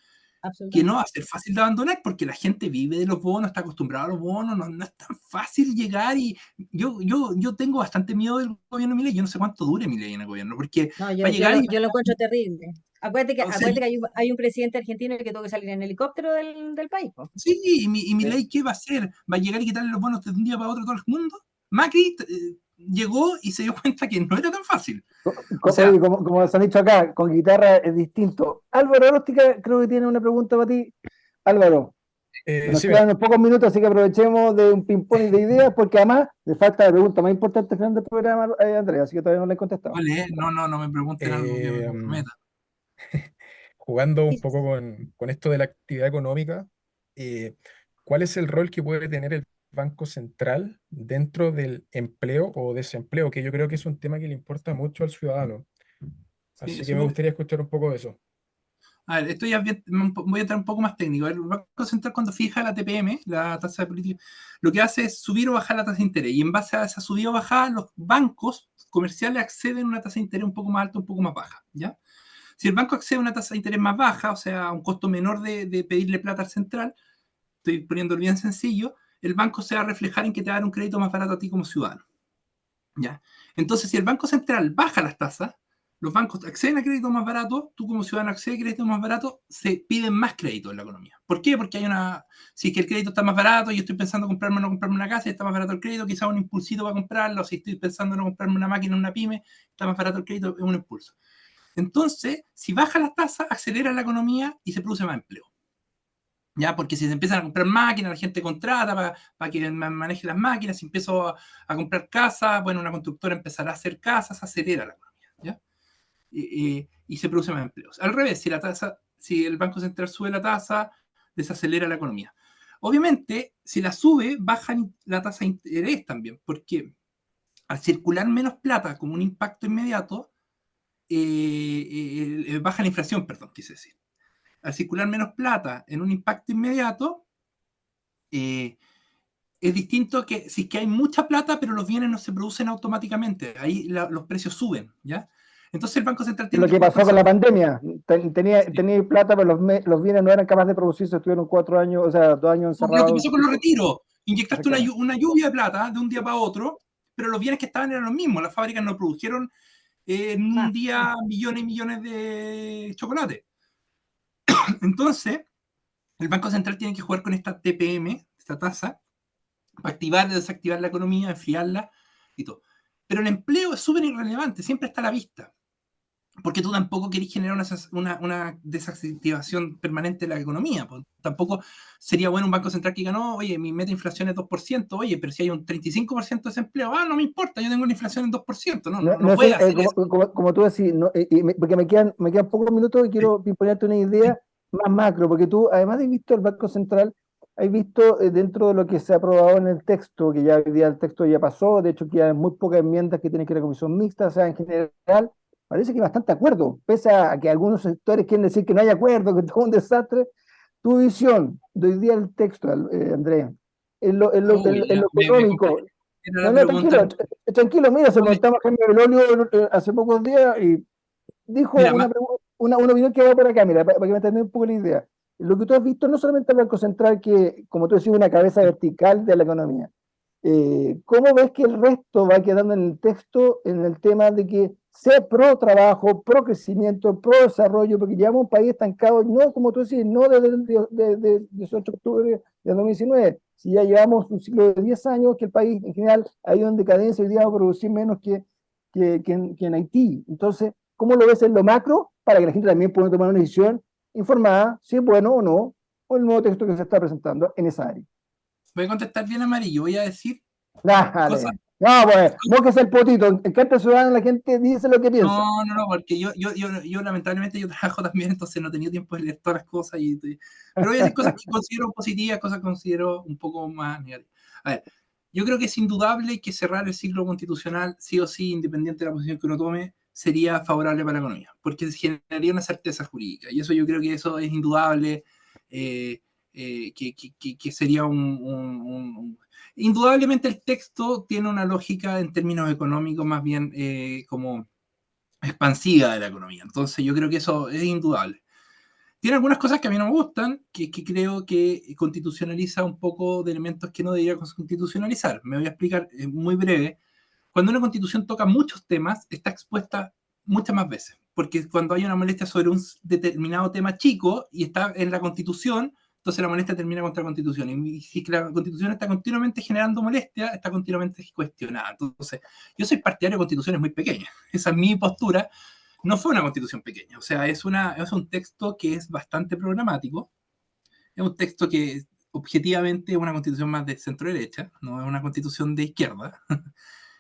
F: que no va a
D: Absolutamente.
F: ser fácil de abandonar porque la gente vive de los bonos, está acostumbrada a los bonos, no, no es tan fácil llegar y yo tengo bastante miedo del gobierno de Milei, yo no sé cuánto dure Milei en el gobierno, porque
D: No,
F: va a llegar y
D: yo lo encuentro terrible.
F: o sea,
D: Acuérdate que hay un presidente argentino que tuvo que salir en helicóptero del país, po.
F: sí, y Milei, ¿qué va a hacer? ¿Va a llegar y quitarle los bonos de un día para otro a todo el mundo? Macri llegó y se dio cuenta que no era tan fácil. O sea,
A: Oye, como se han dicho acá, con guitarra es distinto. Álvaro Rostica creo que tiene una pregunta para ti. Álvaro, nos
C: Sí, mira,
A: quedan unos pocos minutos, así que aprovechemos de un ping-pong de ideas, porque además me falta la pregunta más importante al final del programa, Andrea, así que todavía no la he contestado.
F: ¿cuál es? No me pregunten algo que me
C: eh,
F: comprometa.
C: jugando un
D: Sí,
C: poco con esto de la actividad económica, eh, ¿cuál es el rol que puede tener el Banco Central dentro del empleo o desempleo? Que yo creo que es un tema que le importa mucho al ciudadano.
F: Sí,
C: Así
F: es
C: que me
F: súper.
C: gustaría escuchar un poco de eso.
F: A ver, esto ya voy a entrar un poco más técnico. El Banco Central cuando fija la TPM, la tasa de política, lo que hace es subir o bajar la tasa de interés. Y en base a esa subida o bajada, los bancos comerciales acceden a una tasa de interés un poco más alta, un poco más baja. ¿Ya? Si el banco accede a una tasa de interés más baja, o sea, a un costo menor de pedirle plata al central, estoy poniéndolo bien sencillo, el banco se va a reflejar en que te va a dar un crédito más barato a ti como ciudadano. ¿Ya? Entonces, si el Banco Central baja las tasas, los bancos acceden a créditos más baratos, tú como ciudadano accedes a créditos más baratos, se piden más crédito en la economía. ¿Por qué? Porque hay si es que el crédito está más barato, yo estoy pensando comprarme o no comprarme una casa y está más barato el crédito, quizás un impulsito para comprarlo, si estoy pensando en no comprarme una máquina o una pyme, está más barato el crédito, es un impulso. Entonces, si baja las tasas, acelera la economía y se produce más empleo. ¿Ya? Porque si se empiezan a comprar máquinas, la gente contrata para que maneje las máquinas, si empiezo a comprar casas, bueno, una constructora empezará a hacer casas, acelera la economía, ¿ya? Y se produce más empleos. Al revés, si el Banco Central sube la tasa, desacelera la economía. Obviamente, si la sube, baja la tasa de interés también, porque al circular menos plata como un impacto inmediato, baja la inflación, perdón, quise decir. Al circular menos plata en un impacto inmediato, eh, es distinto que si es que hay mucha plata, pero los bienes no se producen automáticamente. Ahí los precios suben, ¿ya? Entonces el Banco Central tiene
A: Lo
F: que
A: que
F: jugar con
A: pasó
F: eso.
A: con la pandemia,
F: Sí.
A: tenía plata, pero los bienes no eran capaces de producirse, estuvieron 4 años, o sea, 2 años
F: Lo que
A: encerrados.
F: pasó con los retiros, inyectaste
A: Exactamente.
F: una lluvia de plata de un día para otro, pero los bienes que estaban eran los mismos. Las fábricas no produjeron en un
D: más.
F: día millones y millones de chocolate. Entonces, el Banco Central tiene que jugar con esta TPM, esta tasa, para activar y desactivar la economía, enfriarla y todo. Pero el empleo es súper irrelevante, siempre está a la vista. Porque tú tampoco querés generar una desactivación permanente de la economía. Pues. Tampoco sería bueno un banco central que diga, no, oye, mi meta de inflación es 2%, oye, pero si hay un 35% de desempleo, no me importa, yo tengo una inflación en 2%, no,
A: No,
F: no, no
A: no es,
F: puede hacer eso.
A: como tú decís, porque me quedan pocos minutos y
F: Sí,
A: quiero ponerte una
F: sí,
A: idea más macro, porque tú, además de visto el Banco Central, has visto dentro de lo que se ha aprobado en el texto, que ya hoy día el texto ya pasó, de hecho quedan muy pocas enmiendas que tienen que ir a la comisión mixta, o sea, en general, parece que hay bastante acuerdo, pese a que algunos sectores quieren decir que no hay acuerdo, que todo es un desastre. Tu visión de hoy día el texto, Andrea,
F: Uy,
A: en lo
F: me complica
A: económico.
F: la
A: No, no,
F: pregunta.
A: tranquilo, tranquilo, mira, se
F: No,
A: montamos Jaime Belolio hace pocos días y dijo
F: mira,
A: una opinión que va por acá, mira, para que me entendáis un poco la idea. Lo que tú has visto no solamente el Banco Central, que como tú decís, una cabeza vertical de la economía. ¿Cómo ves que el resto va quedando en el texto en el tema de que sea pro trabajo, pro crecimiento, pro desarrollo, porque llevamos un país estancado, no como tú decís, no desde el 18 de octubre de 2019, si ya llevamos un ciclo de 10 años que el país en general ha ido en decadencia y hoy día va a producir menos que en Haití. Entonces, cómo lo ves en lo macro, para que la gente también pueda tomar una decisión informada, si es bueno o no, o el nuevo texto que se está presentando en esa área.
F: Voy a contestar bien amarillo, voy a decir cosas.
A: Dale. No, pues, vos que es el potito, en Carta Ciudadana la gente dice lo que piensa.
F: No, porque yo lamentablemente yo trabajo también, entonces no he tenido tiempo de leer todas las cosas. Pero voy a decir cosas que considero positivas, cosas que considero un poco más negativas. A ver, yo creo que es indudable que cerrar el ciclo constitucional, sí o sí, independiente de la posición que uno tome, sería favorable para la economía, porque generaría una certeza jurídica. Y eso yo creo que eso es indudable, que sería indudablemente el texto tiene una lógica en términos económicos más bien como expansiva de la economía. Entonces yo creo que eso es indudable. Tiene algunas cosas que a mí no me gustan, que creo que constitucionaliza un poco de elementos que no debería constitucionalizar. Me voy a explicar muy breve. Cuando una constitución toca muchos temas, está expuesta muchas más veces, porque cuando hay una molestia sobre un determinado tema chico y está en la constitución, entonces la molestia termina contra la constitución. Y si la constitución está continuamente generando molestia, está continuamente cuestionada. Entonces, yo soy partidario de constituciones muy pequeñas. Esa es mi postura. No fue una constitución pequeña, o sea, es un texto que es bastante programático, es un texto que objetivamente es una constitución más de centro-derecha, no es una constitución de izquierda,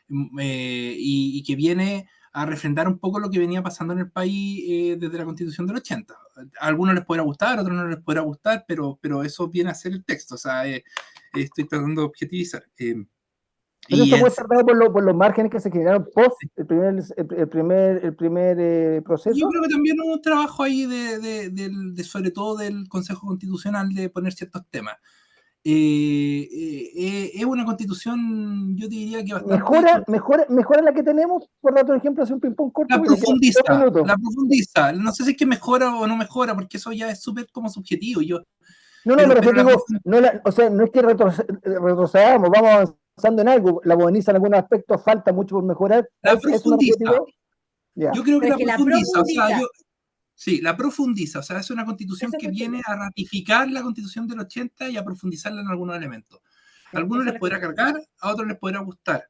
F: y que viene a refrendar un poco lo que venía pasando en el país desde la constitución del 80. A algunos les podrá gustar, a otros no les podrá gustar, pero eso viene a ser el texto, o sea, estoy tratando de objetivizar.
A: Pero eso fue tratado por los márgenes que se generaron post el primer proceso.
F: Yo creo que también hubo un trabajo ahí sobre todo del Consejo Constitucional de poner ciertos temas. Es una constitución, yo diría que bastante...
A: Mejora la que tenemos, por dar otro ejemplo, hace un ping-pong corto.
F: La profundiza. No sé si es que mejora o no mejora, porque eso ya es súper como subjetivo.
A: Me refiero, o sea, no es que retrocedamos, vamos avanzando en algo, la moderniza en algunos aspectos, falta mucho por mejorar.
F: La profundiza. Yo creo que la profundiza, o sea, sí, la profundiza, o sea, es una constitución que viene a ratificar la constitución del 80 y a profundizarla en algunos elementos. A algunos les podrá cargar, a otros les podrá gustar.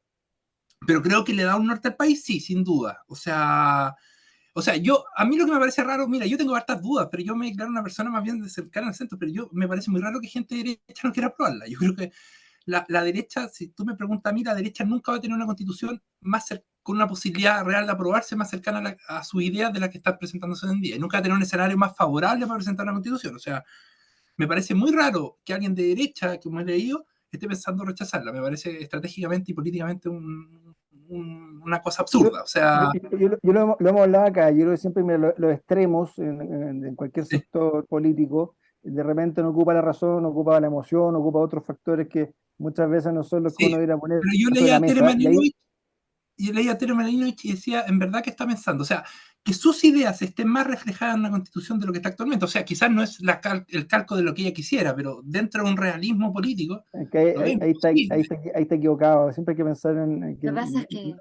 F: Pero creo que le da un norte al país, sí, sin duda. O sea, a mí lo que me parece raro, mira, yo tengo hartas dudas, pero yo me declaro una persona más bien de cercana al centro, pero me parece muy raro que gente de derecha no quiera aprobarla. Yo creo que la derecha, si tú me preguntas a mí, la derecha nunca va a tener una constitución con una posibilidad real de aprobarse más cercana a sus ideas de las que están presentándose hoy en día. Y nunca va a tener un escenario más favorable para presentar una constitución. O sea, me parece muy raro que alguien de derecha, como he leído, esté pensando rechazarla. Me parece estratégicamente y políticamente una cosa absurda. O sea,
A: yo lo hemos hablado acá. Yo creo que siempre los extremos en cualquier sector político, de repente no ocupa la razón, no ocupa la emoción, no ocupa otros factores que muchas veces no son los que uno debería poner.
F: Pero yo leía a Tere Marinovich y decía, en verdad, ¿qué está pensando? O sea, que sus ideas estén más reflejadas en una constitución de lo que está actualmente. O sea, quizás no es el calco de lo que ella quisiera, pero dentro de un realismo político.
A: Ahí está equivocado. Siempre hay que pensar en...
B: Lo que pasa es que...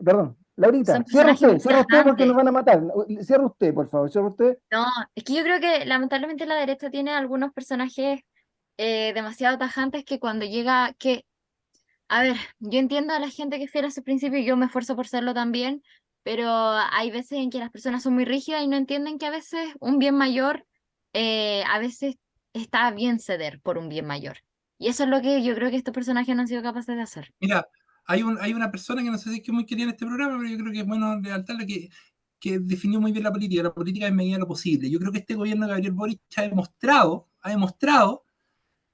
A: Perdón, Laurita, cierra usted porque nos van a matar. Cierra usted, por favor, cierra usted.
B: No, es que yo creo que lamentablemente la derecha tiene algunos personajes demasiado tajantes que cuando llega... A ver, yo entiendo a la gente que es fiel a su principio y yo me esfuerzo por serlo también, pero hay veces en que las personas son muy rígidas y no entienden que a veces un bien mayor, a veces está bien ceder por un bien mayor. Y eso es lo que yo creo que estos personajes no han sido capaces de hacer.
F: Mira, hay una persona que no sé si es que muy querida en este programa, pero yo creo que es bueno lealtarle que definió muy bien la política. La política es en medida de lo posible. Yo creo que este gobierno de Gabriel Boric ha demostrado,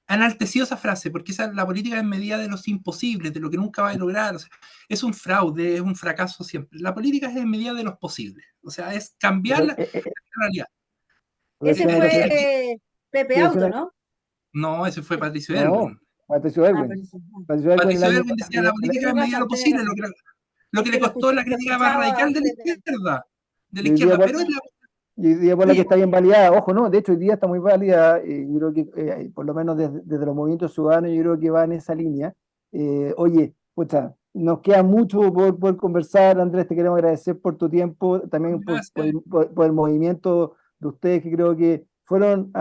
F: ha enaltecido esa frase, porque la política es en medida de los imposibles, de lo que nunca va a lograr. O sea, es un fraude, es un fracaso siempre. La política es en medida de los posibles. O sea, es cambiar la realidad.
D: Ese fue Pepe Auto, ¿no?
F: No, ese fue Patricio Erwin.
A: Patricio Erwin.
F: Patricio Erwin decía la política es en medida de lo posible, lo que le costó la crítica más radical de la izquierda. Pero es la...
A: Y hoy día por la que está bien validada, ojo, no, de hecho hoy día está muy válida, yo creo que por lo menos desde los movimientos ciudadanos yo creo que va en esa línea. Oye, pucha, nos queda mucho por conversar, Andrés, te queremos agradecer por tu tiempo, también por el movimiento de ustedes, que creo que fueron,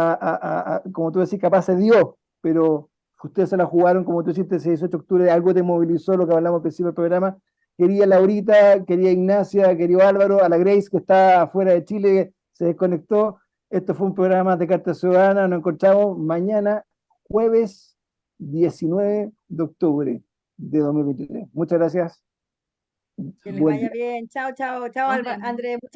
A: como tú decís, capaces de Dios, pero ustedes se la jugaron, como tú dijiste, el 18 de octubre, algo te movilizó, lo que hablamos al principio del programa, querida Laurita, querida Ignacia, querido Álvaro, a la Grace que está fuera de Chile, se desconectó. Esto fue un programa de Carta Ciudadana. Nos encontramos mañana, jueves 19 de octubre de 2023. Muchas gracias.
D: Que les
A: Buen
D: vaya
A: día.
D: bien. Chao, chao, chao,
B: Nos vemos.
D: André. Muchas